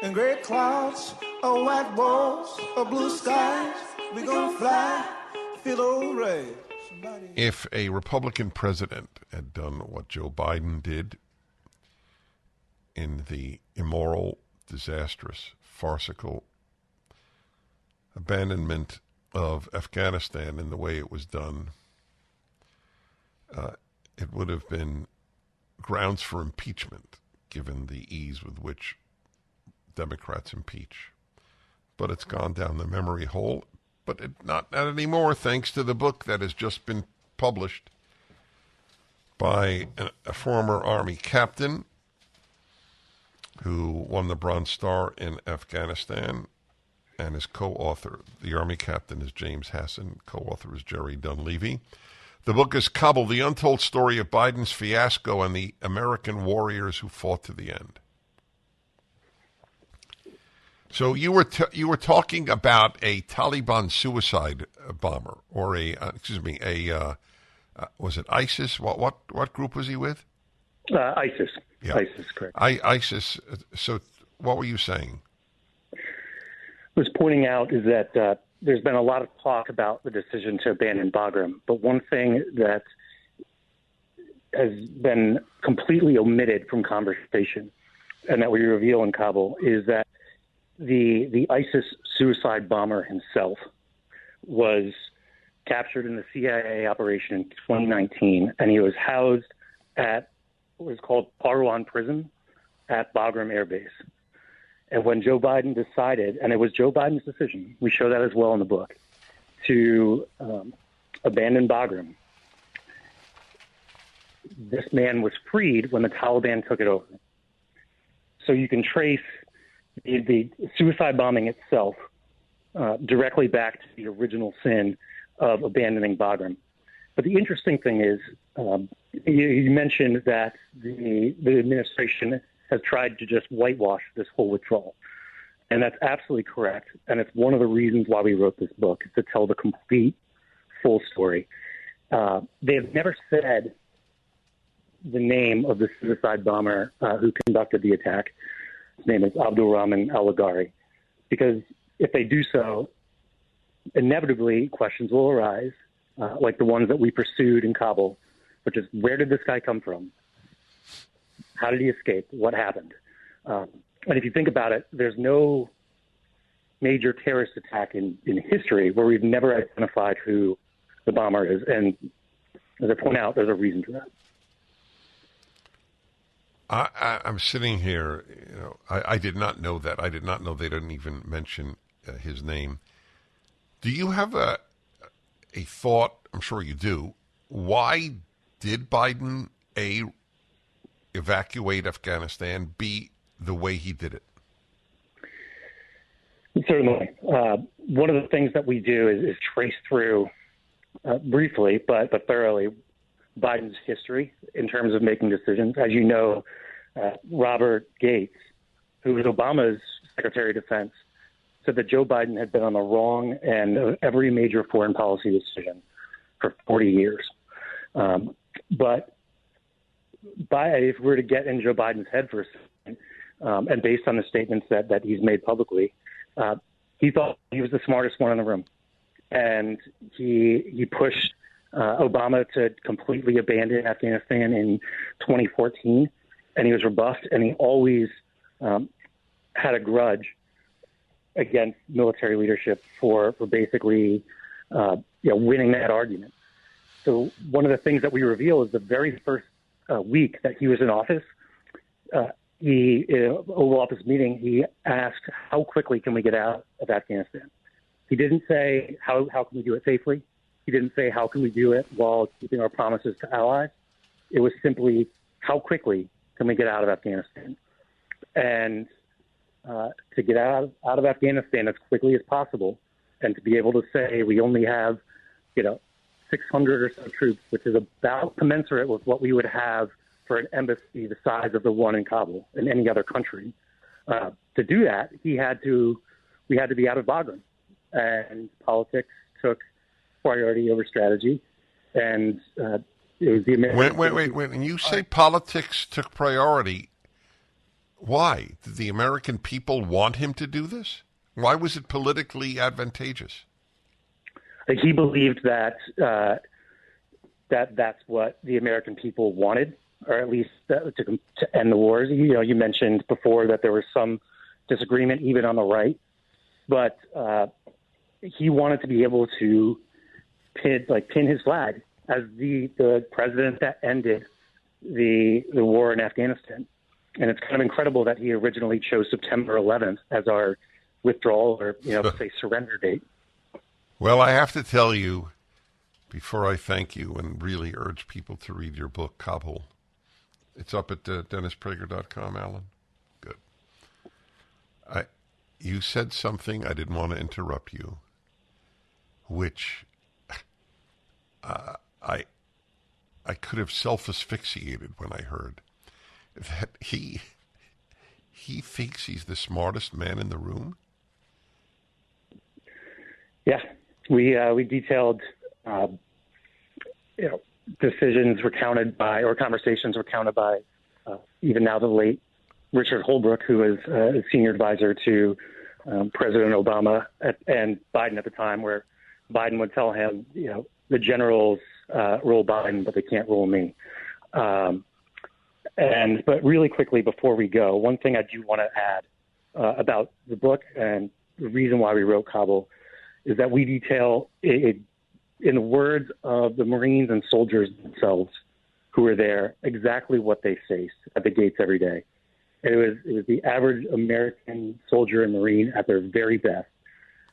[SPEAKER 2] In gray clouds, or white walls, or blue skies, we gonna fly, feel all right.
[SPEAKER 1] If a Republican president had done what Joe Biden did in the immoral, disastrous, farcical abandonment of Afghanistan in the way it was done, it would have been grounds for impeachment, given the ease with which Democrats impeach. But it's gone down the memory hole. But not anymore, thanks to the book that has just been published by a former Army captain who won the Bronze Star in Afghanistan and is co-author. The Army captain is James Hasson. Co-author is Jerry Dunleavy. The book is Kabul, the untold story of Biden's fiasco and the American warriors who fought to the end. So you were talking about a Taliban suicide bomber, or was it ISIS? What group was he with?
[SPEAKER 7] ISIS. Yeah. ISIS, correct.
[SPEAKER 1] ISIS. So what were you saying?
[SPEAKER 7] I was pointing out is that there's been a lot of talk about the decision to abandon Bagram, but one thing that has been completely omitted from conversation, and that we reveal in Kabul, is that the ISIS suicide bomber himself was captured in the CIA operation in 2019, and he was housed at what was called Parwan Prison at Bagram Air Base. And when Joe Biden decided, and it was Joe Biden's decision, we show that as well in the book, to abandon Bagram, this man was freed when the Taliban took it over. So you can trace the suicide bombing itself directly back to the original sin of abandoning Bagram. But the interesting thing is, you mentioned that the administration has tried to just whitewash this whole withdrawal. And that's absolutely correct. And it's one of the reasons why we wrote this book, is to tell the complete, full story. They have never said the name of the suicide bomber who conducted the attack. His name is Abu Rahman al-Aghari. Because if they do so, inevitably questions will arise, like the ones that we pursued in Kabul, which is, where did this guy come from? How did he escape? What happened? And if you think about it, there's no major terrorist attack in history where we've never identified who the bomber is. And as I point out, there's a reason for that.
[SPEAKER 1] I'm sitting here, I did not know that. I did not know they didn't even mention his name. Do you have a thought, I'm sure you do, why did Biden, A, evacuate Afghanistan, B, the way he did it?
[SPEAKER 7] Certainly. One of the things that we do is trace through, briefly but thoroughly, Biden's history in terms of making decisions. As you know, Robert Gates, who was Obama's Secretary of Defense, said that Joe Biden had been on the wrong end of every major foreign policy decision for 40 years. But if we were to get in Joe Biden's head for a second, and based on the statements that he's made publicly, he thought he was the smartest one in the room. And he pushed Obama to completely abandon Afghanistan in 2014, and he was rebuffed, and he always had a grudge against military leadership for basically winning that argument. So one of the things that we reveal is the very first week that he was in office, in an Oval Office meeting, he asked, how quickly can we get out of Afghanistan? He didn't say, how can we do it safely? He didn't say, how can we do it while keeping our promises to allies? It was simply, how quickly can we get out of Afghanistan? And to get out of Afghanistan as quickly as possible, and to be able to say we only have, 600 or so troops, which is about commensurate with what we would have for an embassy the size of the one in Kabul in any other country. To do that, we had to be out of Bagram, and politics took priority over strategy, and it was the American.
[SPEAKER 1] Wait. When you say politics took priority, why? Did the American people want him to do this? Why was it politically advantageous?
[SPEAKER 7] He believed that that's what the American people wanted, or at least to end the wars. You mentioned before that there was some disagreement even on the right, but he wanted to be able to pin his flag as the president that ended the war in Afghanistan. And it's kind of incredible that he originally chose September 11th as our withdrawal or, say surrender date.
[SPEAKER 1] Well, I have to tell you, before I thank you and really urge people to read your book, Kabul, it's up at DennisPrager.com, Alan. Good. You said something, I didn't want to interrupt you, which I could have self-asphyxiated when I heard that he thinks he's the smartest man in the room.
[SPEAKER 7] Yeah, we detailed, decisions recounted by, or conversations recounted by, even now the late Richard Holbrooke, who was a senior advisor to President Obama and Biden at the time, where Biden would tell him, the generals rule Biden, but they can't rule me. But really quickly before we go, one thing I do want to add about the book and the reason why we wrote Kabul is that we detail, in the words of the Marines and soldiers themselves who were there, exactly what they faced at the gates every day. And it was the average American soldier and Marine at their very best,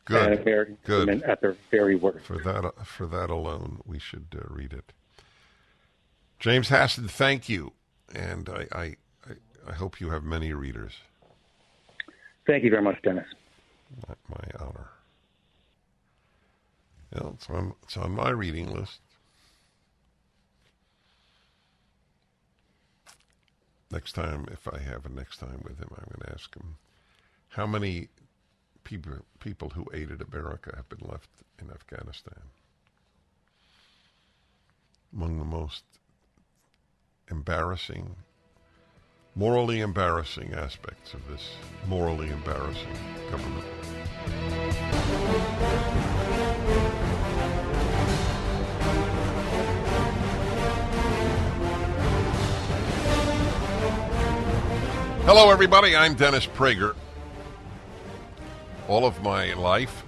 [SPEAKER 7] and American women at their very worst.
[SPEAKER 1] For that alone, we should read it. James Hasson, thank you, and I hope you have many readers.
[SPEAKER 7] Thank you very much, Dennis.
[SPEAKER 1] My honor. Yeah, it's on my reading list. Next time, if I have a next time with him, I'm going to ask him how many people who aided America have been left in Afghanistan. Among the most embarrassing, morally embarrassing aspects of this morally embarrassing government. Hello, everybody. I'm Dennis Prager. All of my life,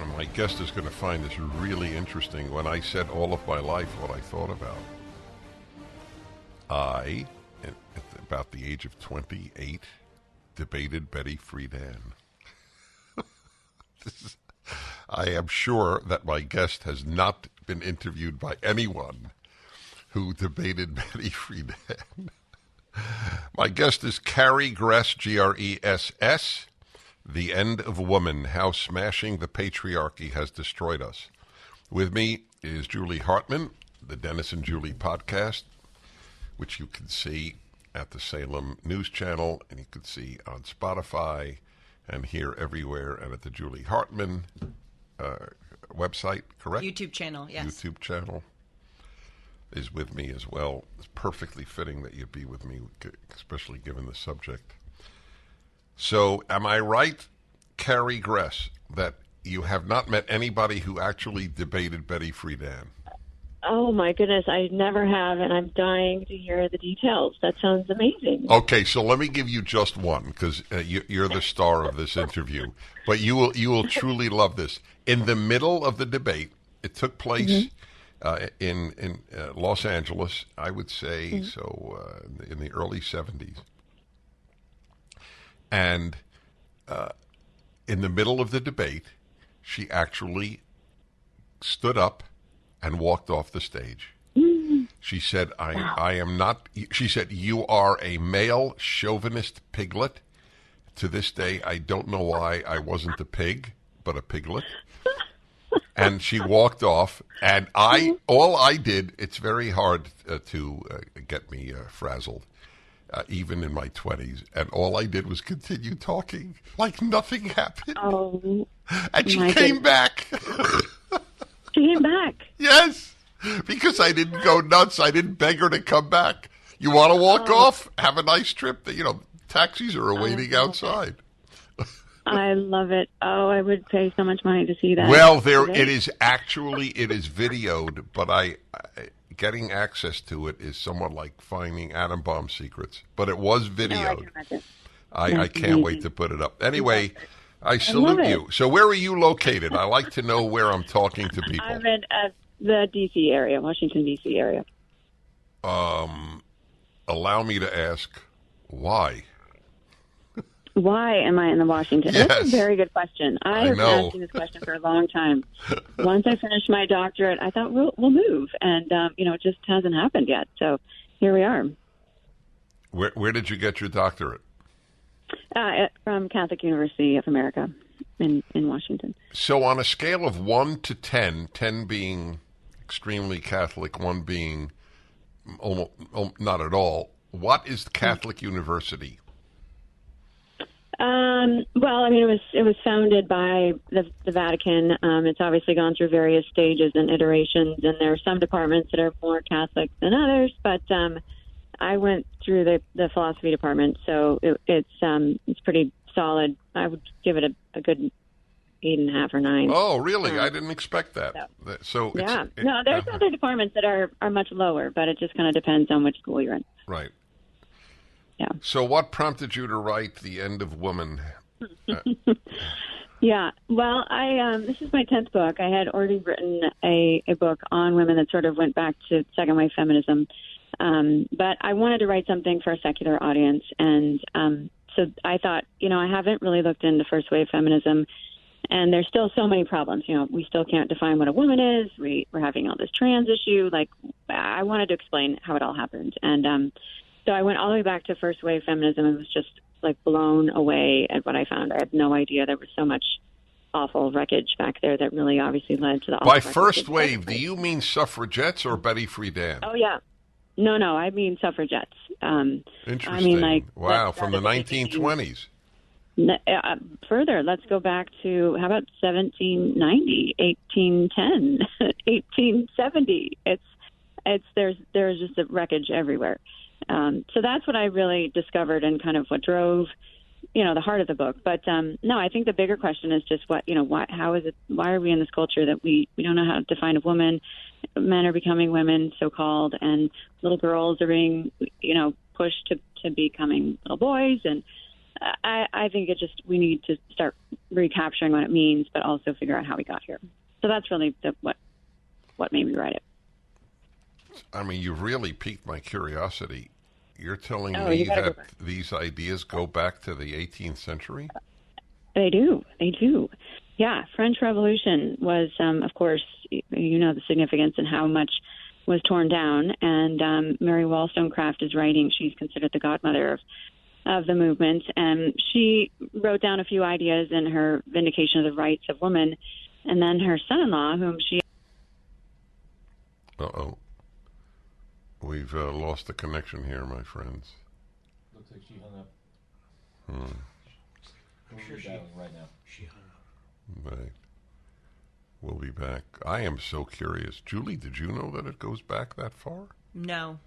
[SPEAKER 1] and my guest is going to find this really interesting. When I said all of my life, what I thought about, I, at about the age of 28, debated Betty Friedan. I am sure that my guest has not been interviewed by anyone who debated Betty Friedan. My guest is Carrie Gress, Gress, The End of Woman, How Smashing the Patriarchy Has Destroyed Us. With me is Julie Hartman, the Dennis and Julie podcast, which you can see at the Salem News Channel, and you can see on Spotify, and hear everywhere, and at the Julie Hartman website, correct?
[SPEAKER 8] YouTube channel, yes.
[SPEAKER 1] YouTube channel is with me as well. It's perfectly fitting that you'd be with me, especially given the subject. So, am I right, Carrie Gress, that you have not met anybody who actually debated Betty Friedan?
[SPEAKER 9] Oh, my goodness, I never have, and I'm dying to hear the details. That sounds amazing.
[SPEAKER 1] Okay, so let me give you just one, because you're the star of this interview. But you will truly love this. In the middle of the debate, it took place in Los Angeles, I would say, in the early 70s. And in the middle of the debate, she actually stood up and walked off the stage. She said, I am not, she said, you are a male chauvinist piglet. To this day, I don't know why I wasn't a pig, but a piglet. And she walked off, and all I did, it's very hard to get me frazzled, even in my 20s, and all I did was continue talking like nothing happened.
[SPEAKER 9] Oh,
[SPEAKER 1] and she came back.
[SPEAKER 9] She came back?
[SPEAKER 1] Yes, because I didn't go nuts. I didn't beg her to come back. You want to walk off? Have a nice trip. Taxis are awaiting outside.
[SPEAKER 9] I love it. Oh, I would pay so much money to see that.
[SPEAKER 1] Well, it is videoed, but getting access to it is somewhat like finding atom bomb secrets. But it was videoed. I can't wait to put it up. Anyway, I salute you. So where are you located? I like to know where I'm talking to people.
[SPEAKER 9] I'm in the D.C. area, Washington, D.C. area.
[SPEAKER 1] Allow me to ask, why?
[SPEAKER 9] Why am I in the Washington?
[SPEAKER 1] Yes.
[SPEAKER 9] That's a very good question. I have been asking this question for a long time. Once I finished my doctorate, I thought we'll move, and it just hasn't happened yet. So here we are.
[SPEAKER 1] Where did you get your doctorate?
[SPEAKER 9] From Catholic University of America in Washington.
[SPEAKER 1] So on a scale of 1 to 10, 10 being extremely Catholic, 1 being almost, not at all, what is the Catholic University?
[SPEAKER 9] Well, I mean, it was founded by the Vatican. It's obviously gone through various stages and iterations, and there are some departments that are more Catholic than others. But I went through the philosophy department, so it's pretty solid. I would give it a good 8.5 or 9.
[SPEAKER 1] Oh, really? I didn't expect that. So
[SPEAKER 9] there's other departments that are much lower, but it just kind of depends on which school you're in.
[SPEAKER 1] Right.
[SPEAKER 9] Yeah.
[SPEAKER 1] So what prompted you to write The End of Woman?
[SPEAKER 9] Yeah. Well, this is my 10th book. I had already written a book on women that sort of went back to second wave feminism. But I wanted to write something for a secular audience. And so I thought, I haven't really looked into first wave feminism. And there's still so many problems. We still can't define what a woman is. We're having all this trans issue. Like, I wanted to explain how it all happened. And so I went all the way back to first wave feminism and was just like blown away at what I found. I had no idea there was so much awful wreckage back there that really obviously led to the...
[SPEAKER 1] By first wave, do you mean suffragettes or Betty Friedan?
[SPEAKER 9] Oh, yeah. No, I mean suffragettes.
[SPEAKER 1] Interesting.
[SPEAKER 9] I mean, like...
[SPEAKER 1] Wow, from the 1920s.
[SPEAKER 9] Further, let's go back to, how about 1790, 1810, 1870? There's just a wreckage everywhere. So that's what I really discovered and kind of what drove, the heart of the book. But no, I think the bigger question is just why are we in this culture that we don't know how to define a woman? Men are becoming women, so-called, and little girls are being, pushed to becoming little boys. And I think we need to start recapturing what it means, but also figure out how we got here. So that's really what made me write it.
[SPEAKER 1] I mean, you really piqued my curiosity. You're telling me that these ideas go back to the 18th century?
[SPEAKER 9] They do. Yeah, French Revolution was, of course, the significance and how much was torn down. And Mary Wollstonecraft is writing. She's considered the godmother of the movement. And she wrote down a few ideas in her Vindication of the Rights of Women. And then her son-in-law, whom she...
[SPEAKER 1] Uh-oh. We've lost the connection here, my friends.
[SPEAKER 8] Looks like she hung up.
[SPEAKER 10] I'm sure she
[SPEAKER 8] right now.
[SPEAKER 10] She hung up.
[SPEAKER 1] Right. We'll be back. I am so curious. Julie, did you know that it goes back that far?
[SPEAKER 11] No.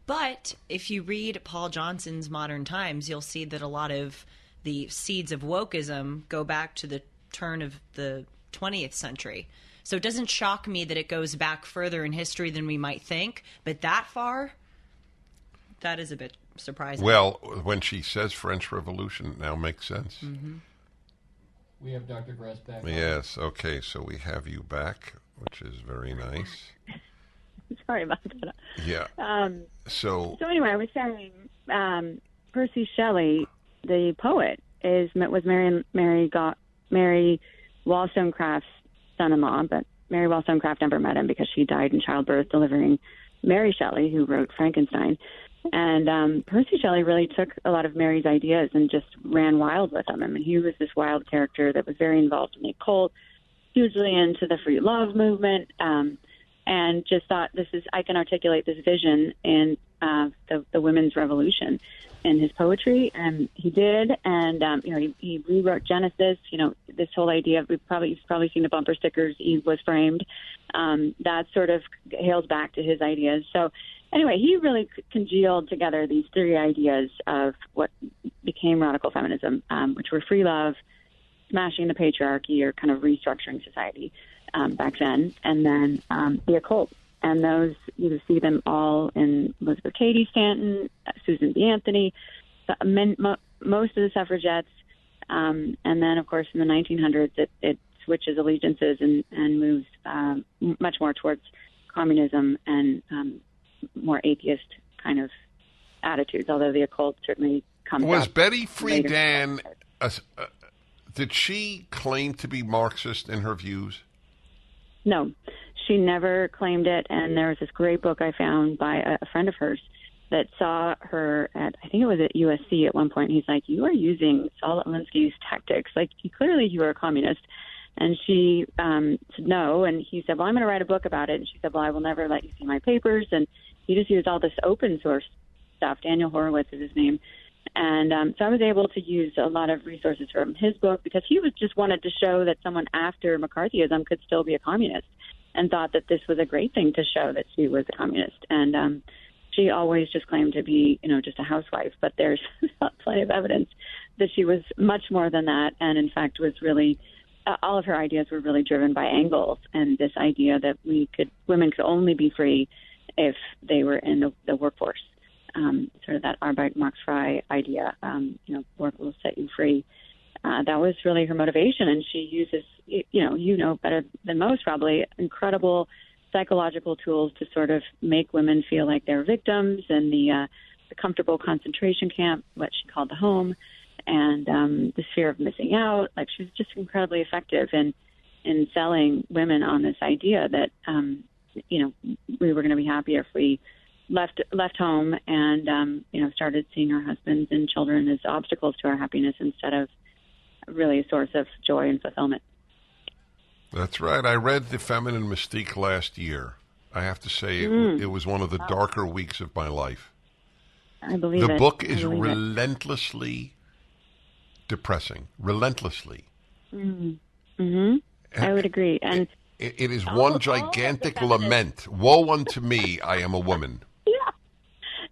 [SPEAKER 11] But if you read Paul Johnson's Modern Times, you'll see that a lot of the seeds of wokeism go back to the turn of the 20th century. So it doesn't shock me that it goes back further in history than we might think, but that far, that is a bit surprising.
[SPEAKER 1] Well, when she says French Revolution, it now makes sense.
[SPEAKER 11] Mm-hmm.
[SPEAKER 8] We have Dr. Gress back.
[SPEAKER 1] Yes, okay, so we have you back, which is very nice.
[SPEAKER 9] Sorry about that.
[SPEAKER 1] Yeah. So
[SPEAKER 9] anyway, I was saying Percy Shelley, the poet, was Mary Wollstonecraft's son-in-law, but Mary Wollstonecraft never met him because she died in childbirth delivering Mary Shelley, who wrote Frankenstein. And Percy Shelley really took a lot of Mary's ideas and just ran wild with them. I mean, he was this wild character that was very involved in the occult, hugely into the free love movement, and just thought, I can articulate this vision in the women's revolution in his poetry, and he did. And he rewrote Genesis. This whole idea of you've probably seen the bumper stickers, Eve was framed. That sort of hails back to his ideas. So anyway, he really congealed together these three ideas of what became radical feminism, which were free love, smashing the patriarchy, or kind of restructuring society back then, and then the occult. And those, you see them all in Elizabeth Cady Stanton, Susan B. Anthony, most of the suffragettes. And then, of course, in the 1900s, it switches allegiances and moves much more towards communism and more atheist kind of attitudes, although the occult certainly comes up.
[SPEAKER 1] Was Betty Friedan, did she claim to be Marxist in her views?
[SPEAKER 9] No, she never claimed it. And there was this great book I found by a friend of hers that saw her I think it was at USC at one point. He's like, you are using Saul Alinsky's tactics. Like, clearly you are a communist. And she said no. And he said, well, I'm going to write a book about it. And she said, well, I will never let you see my papers. And he just used all this open source stuff. Daniel Horowitz is his name. And so I was able to use a lot of resources from his book because he just wanted to show that someone after McCarthyism could still be a communist, and thought that this was a great thing to show that she was a communist. And she always just claimed to be, just a housewife, but there's plenty of evidence that she was much more than that. And in fact, was really, all of her ideas were really driven by Engels and this idea that women could only be free if they were in the workforce. Sort of that Arbeitsmarktfrei idea, work will set you free. That was really her motivation. And she uses, better than most probably, incredible psychological tools to sort of make women feel like they're victims, and the comfortable concentration camp, what she called the home, and the fear of missing out. Like, she was just incredibly effective in selling women on this idea that, we were going to be happier if we left home and, started seeing our husbands and children as obstacles to our happiness instead of really a source of joy and fulfillment.
[SPEAKER 1] That's right. I read The Feminine Mystique last year. I have to say it was one of the darker weeks of my life.
[SPEAKER 9] I believe it.
[SPEAKER 1] The book is relentlessly depressing. Relentlessly.
[SPEAKER 9] Mm-hmm. I would agree. And
[SPEAKER 1] it is one gigantic lament. Woe unto me, I am a woman.
[SPEAKER 9] Yeah.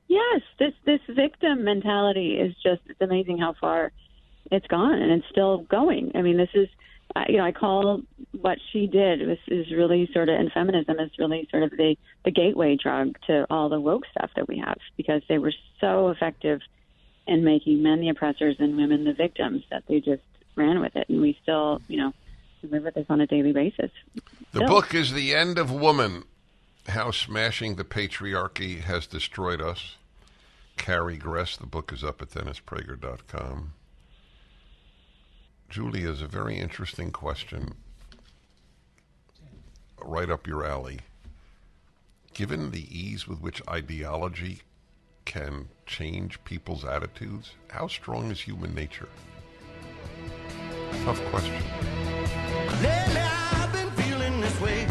[SPEAKER 9] Yes, this victim mentality is just, it's amazing how far it's gone, and it's still going. I mean, this is I call what she did is really sort of, and feminism is really sort of the gateway drug to all the woke stuff that we have, because they were so effective in making men the oppressors and women the victims that they just ran with it. And we still, live with this on a daily basis.
[SPEAKER 1] The book is The End of Woman, How Smashing the Patriarchy Has Destroyed Us. Carrie Gress. The book is up at DennisPrager.com. Julie has a very interesting question, right up your alley. Given the ease with which ideology can change people's attitudes, how strong is human nature? Tough question.
[SPEAKER 2] Lately I've been feeling this way.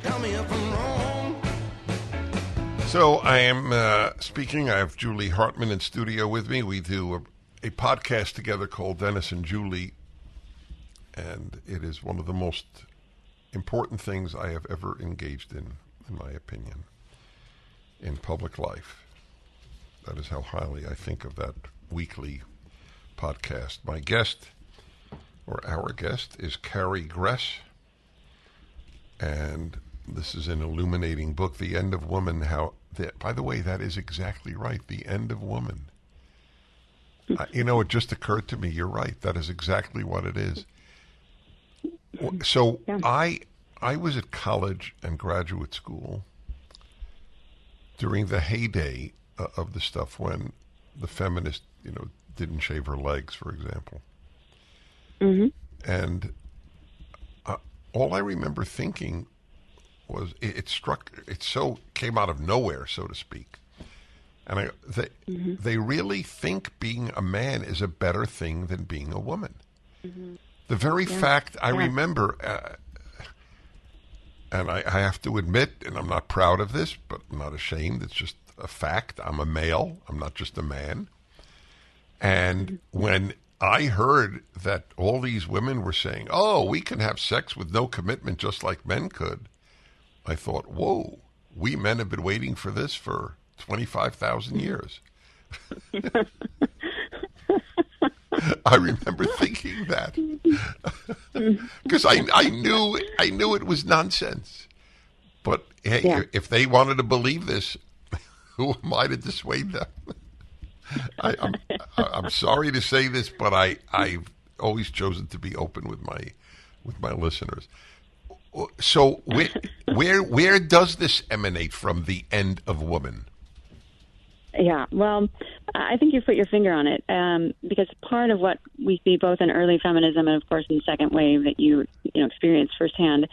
[SPEAKER 2] Tell me if I'm wrong.
[SPEAKER 1] So I am speaking. I have Julie Hartman in studio with me. We do a podcast together called Dennis and Julie, and it is one of the most important things I have ever engaged in my opinion, in public life. That is how highly I think of that weekly podcast. My guest, or our guest, is Carrie Gress, and this is an illuminating book, The End of Woman. By the way, that is exactly right, The End of Woman. It just occurred to me, you're right, that is exactly what it is. So I was at college and graduate school during the heyday of the stuff when the feminist, didn't shave her legs, for example. Mm-hmm. And all I remember thinking was it came out of nowhere, so to speak. And they really think being a man is a better thing than being a woman. Mm-hmm. The very fact I remember, and I have to admit, and I'm not proud of this, but I'm not ashamed, it's just a fact. I'm a male. I'm not just a man. And when I heard that all these women were saying, oh, we can have sex with no commitment just like men could, I thought, whoa, we men have been waiting for this for 25,000 years. I remember thinking that because I knew it was nonsense. But hey, if they wanted to believe this, who am I to dissuade them? I'm sorry to say this, but I've always chosen to be open with my listeners. So where does this emanate from, the end of woman?
[SPEAKER 9] Yeah, well, I think you put your finger on it, because part of what we see both in early feminism and, of course, in the second wave that you experienced firsthand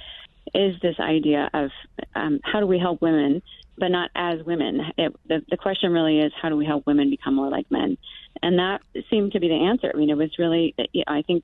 [SPEAKER 9] is this idea of how do we help women, but not as women. The question really is, how do we help women become more like men? And that seemed to be the answer. I mean, it was really, I think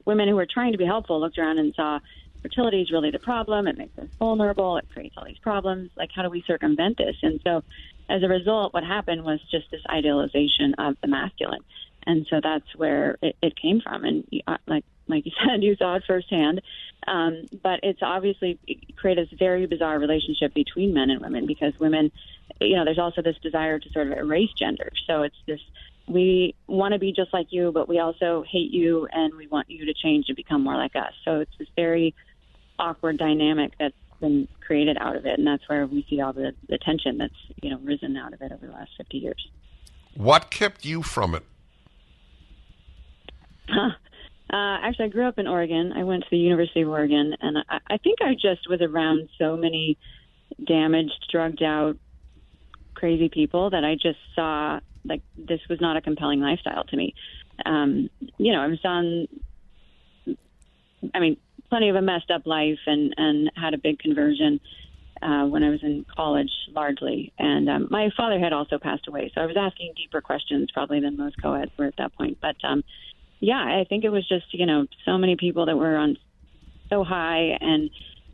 [SPEAKER 9] women who were trying to be helpful looked around and saw fertility is really the problem. It makes us vulnerable. It creates all these problems. Like, how do we circumvent this? And so as a result, what happened was just this idealization of the masculine. And so that's where it came from. And like you said, you saw it firsthand. But it's obviously created this very bizarre relationship between men and women, because women, there's also this desire to sort of erase gender. So it's this, we want to be just like you, but we also hate you, and we want you to change and become more like us. So it's this very awkward dynamic that's been created out of it, and that's where we see all the tension that's risen out of it over the last 50 years.
[SPEAKER 1] What kept you from it?
[SPEAKER 9] Actually, I grew up in Oregon. I went to the University of Oregon, and I think I just was around so many damaged, drugged out, crazy people that I just saw like this was not a compelling lifestyle to me. I was on, plenty of a messed up life and had a big conversion when I was in college, largely. And my father had also passed away, so I was asking deeper questions probably than most co-eds were at that point. But I think it was just, so many people that were on so high and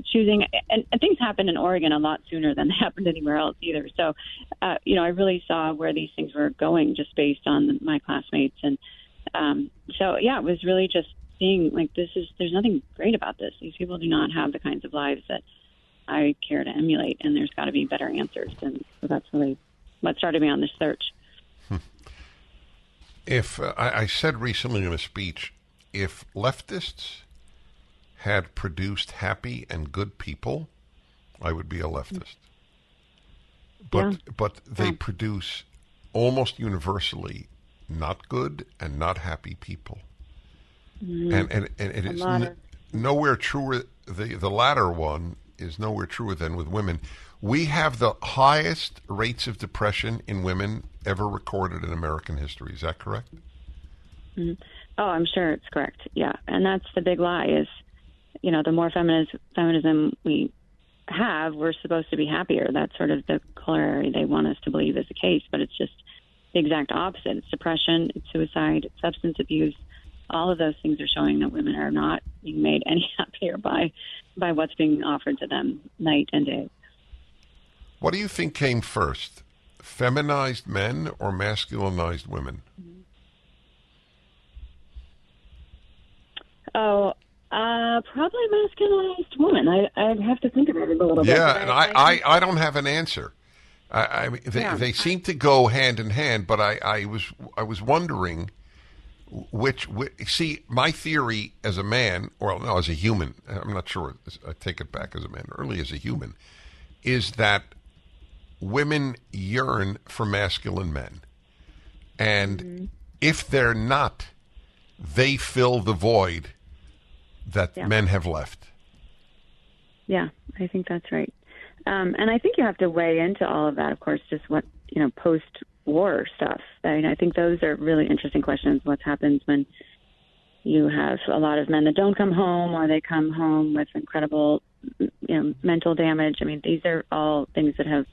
[SPEAKER 9] choosing, and things happened in Oregon a lot sooner than they happened anywhere else either. So, I really saw where these things were going just based on my classmates. And it was really just seeing like there's nothing great about this. These people do not have the kinds of lives that I care to emulate, and there's got to be better answers. And so that's really what started me on this search.
[SPEAKER 1] If I said recently in a speech, if leftists had produced happy and good people, I would be a leftist. But they produce almost universally not good and not happy people. And it is nowhere truer. The latter one is nowhere truer than with women. We have the highest rates of depression in women ever recorded in American history. Is that correct?
[SPEAKER 9] Mm-hmm. Oh, I'm sure it's correct. Yeah, and that's the big lie is, the more feminism we have, we're supposed to be happier. That's sort of the corollary they want us to believe is the case, but it's just the exact opposite. It's depression, it's suicide, it's substance abuse. All of those things are showing that women are not being made any happier by what's being offered to them night and day.
[SPEAKER 1] What do you think came first, feminized men or masculinized women?
[SPEAKER 9] Oh, probably masculinized woman. I'd have to think about it a little bit.
[SPEAKER 1] Yeah, and I don't have an answer. I mean, they seem to go hand in hand, but I was wondering which. See, my theory as a man, or no, as a human, I'm not sure. I take it back as a man. Early as a human, is that women yearn for masculine men, and if they're not, they fill the void that men have left.
[SPEAKER 9] Yeah, I think that's right. And I think you have to weigh into all of that, of course, just what, post-war stuff. I think those are really interesting questions. What happens when you have a lot of men that don't come home, or they come home with incredible, mental damage? I mean, these are all things that have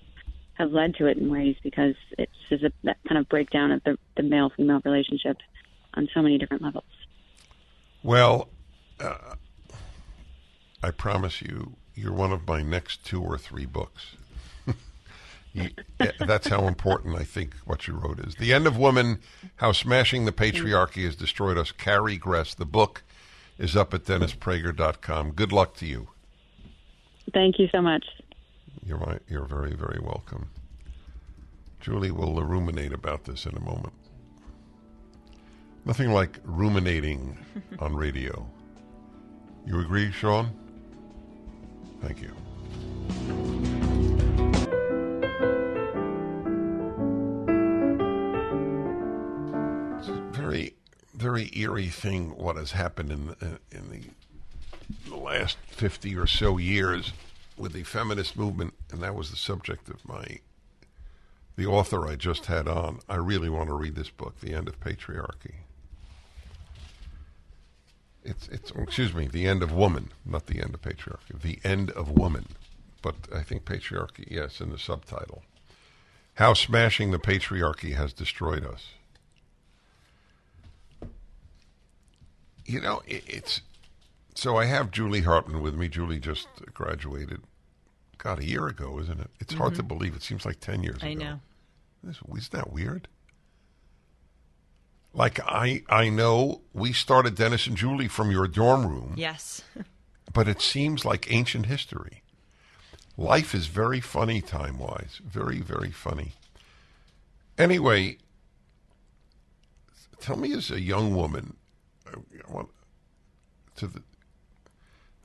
[SPEAKER 9] led to it in ways, because it's just that kind of breakdown of the male-female relationship on so many different levels.
[SPEAKER 1] Well, I promise you're one of my next 2 or 3 books. That's how important I think what you wrote is. The End of Woman, How Smashing the Patriarchy Has Destroyed Us, Carrie Gress. The book is up at DennisPrager.com. Good luck to you.
[SPEAKER 9] Thank you so much.
[SPEAKER 1] You're very, very welcome. Julie will ruminate about this in a moment. Nothing like ruminating on radio. You agree, Sean? Thank you. It's a very, very eerie thing what has happened in the last 50 or so years with the feminist movement, and that was the subject of the author I just had on. I really want to read this book, The End of Patriarchy. It's The End of Woman, not The End of Patriarchy. The End of Woman. But I think Patriarchy, yes, in the subtitle. How Smashing the Patriarchy Has Destroyed Us. So I have Julie Hartman with me. Julie just graduated, a year ago, isn't it? It's hard to believe. It seems like 10 years ago.
[SPEAKER 11] I know.
[SPEAKER 1] Isn't that weird? Like, I know we started Dennis and Julie from your dorm room.
[SPEAKER 11] Yes.
[SPEAKER 1] But it seems like ancient history. Life is very funny time-wise. Very, very funny. Anyway, tell me as a young woman, I want to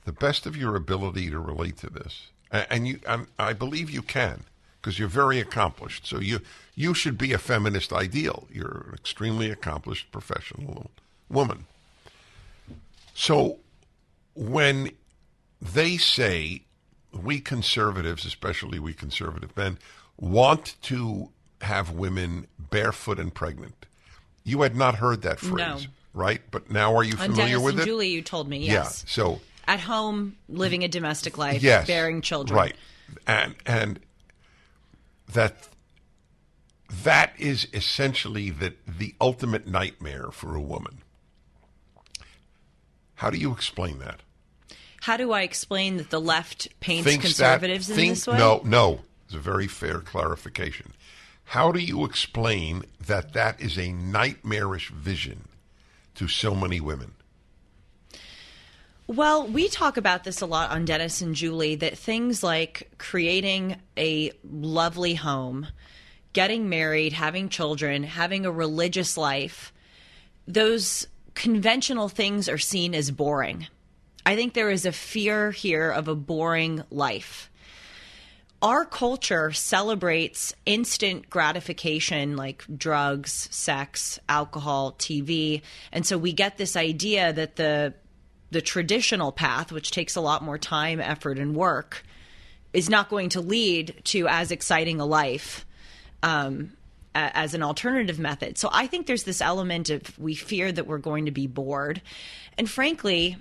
[SPEAKER 1] the best of your ability to relate to this. And I believe you can, because you're very accomplished. So you should be a feminist ideal. You're an extremely accomplished professional woman. So when they say we conservatives, especially we conservative men, want to have women barefoot and pregnant, you had not heard that phrase, right? But now are you familiar with it?
[SPEAKER 11] Julie, you told me, yes.
[SPEAKER 1] Yeah, so
[SPEAKER 11] at home, living a domestic life,
[SPEAKER 1] yes,
[SPEAKER 11] bearing children.
[SPEAKER 1] Right. And that is essentially the ultimate nightmare for a woman. How do you explain that?
[SPEAKER 11] How do I explain that the left paints conservatives in this way?
[SPEAKER 1] No. It's a very fair clarification. How do you explain that is a nightmarish vision to so many women?
[SPEAKER 11] Well, we talk about this a lot on Dennis and Julie, that things like creating a lovely home, getting married, having children, having a religious life, those conventional things are seen as boring. I think there is a fear here of a boring life. Our culture celebrates instant gratification like drugs, sex, alcohol, TV. And so we get this idea that the traditional path, which takes a lot more time, effort, and work, is not going to lead to as exciting a life as an alternative method. So I think there's this element of we fear that we're going to be bored. And frankly,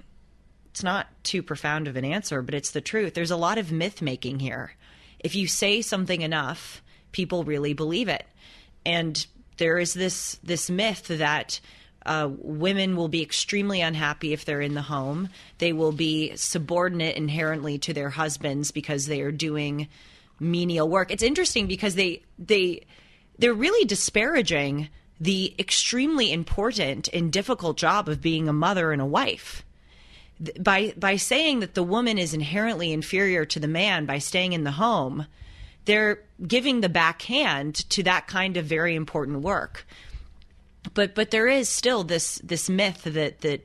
[SPEAKER 11] it's not too profound of an answer, but it's the truth. There's a lot of myth making here. If you say something enough, people really believe it. And there is this myth that women will be extremely unhappy if they're in the home. They will be subordinate inherently to their husbands because they are doing menial work. It's interesting because they're really disparaging the extremely important and difficult job of being a mother and a wife. By saying that the woman is inherently inferior to the man by staying in the home, they're giving the backhand to that kind of very important work. But there is still this myth that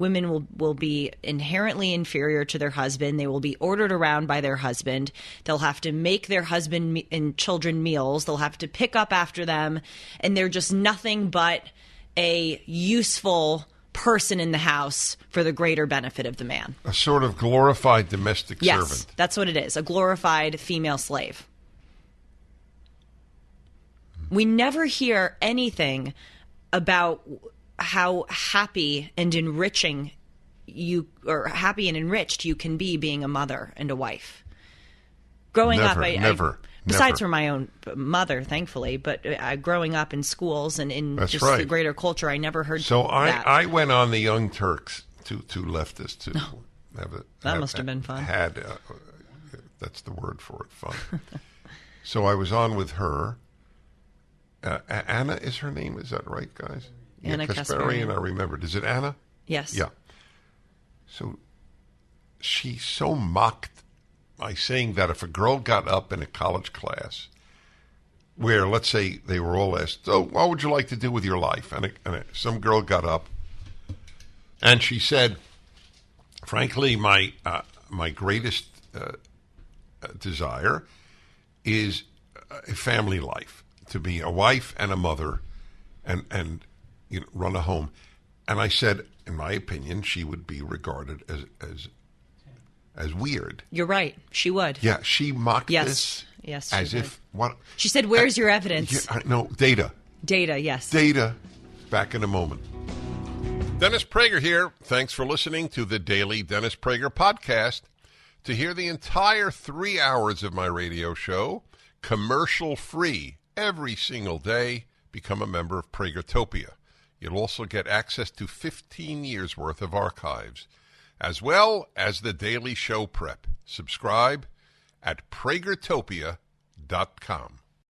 [SPEAKER 11] women will be inherently inferior to their husband. They will be ordered around by their husband. They'll have to make their husband and children meals. They'll have to pick up after them. And they're just nothing but a useful person in the house for the greater benefit of the man.
[SPEAKER 1] A sort of glorified domestic servant.
[SPEAKER 11] Yes, that's what it is, a glorified female slave. We never hear anything about how happy and enriched you can be being a mother and a wife. Growing up, besides from my own mother, thankfully, but growing up in schools and in the greater culture, I never heard
[SPEAKER 1] so
[SPEAKER 11] that.
[SPEAKER 1] I went on the Young Turks, two leftists,
[SPEAKER 11] that must have been fun.
[SPEAKER 1] That's the word for it, fun. So I was on with her. Anna is her name, is that right, guys?
[SPEAKER 11] Anna
[SPEAKER 1] Kasparian, I remembered. Is it Anna?
[SPEAKER 11] Yes.
[SPEAKER 1] Yeah. So she so mocked by saying that if a girl got up in a college class where, let's say, they were all asked, so what would you like to do with your life? And some girl got up and she said, frankly, my greatest desire is a family life, to be a wife and a mother and run a home. And I said, in my opinion, she would be regarded as weird.
[SPEAKER 11] You're right. She would.
[SPEAKER 1] Yeah, she mocked this.
[SPEAKER 11] Yes,
[SPEAKER 1] as if what?
[SPEAKER 11] She said, "Where's your evidence?"
[SPEAKER 1] No, data.
[SPEAKER 11] Data, yes.
[SPEAKER 1] Data. Back in a moment. Dennis Prager here. Thanks for listening to the Daily Dennis Prager Podcast. To hear the entire 3 hours of my radio show, commercial-free, every single day, become a member of Pragertopia. You'll also get access to 15 years' worth of archives, as well as the daily show prep. Subscribe at pragertopia.com.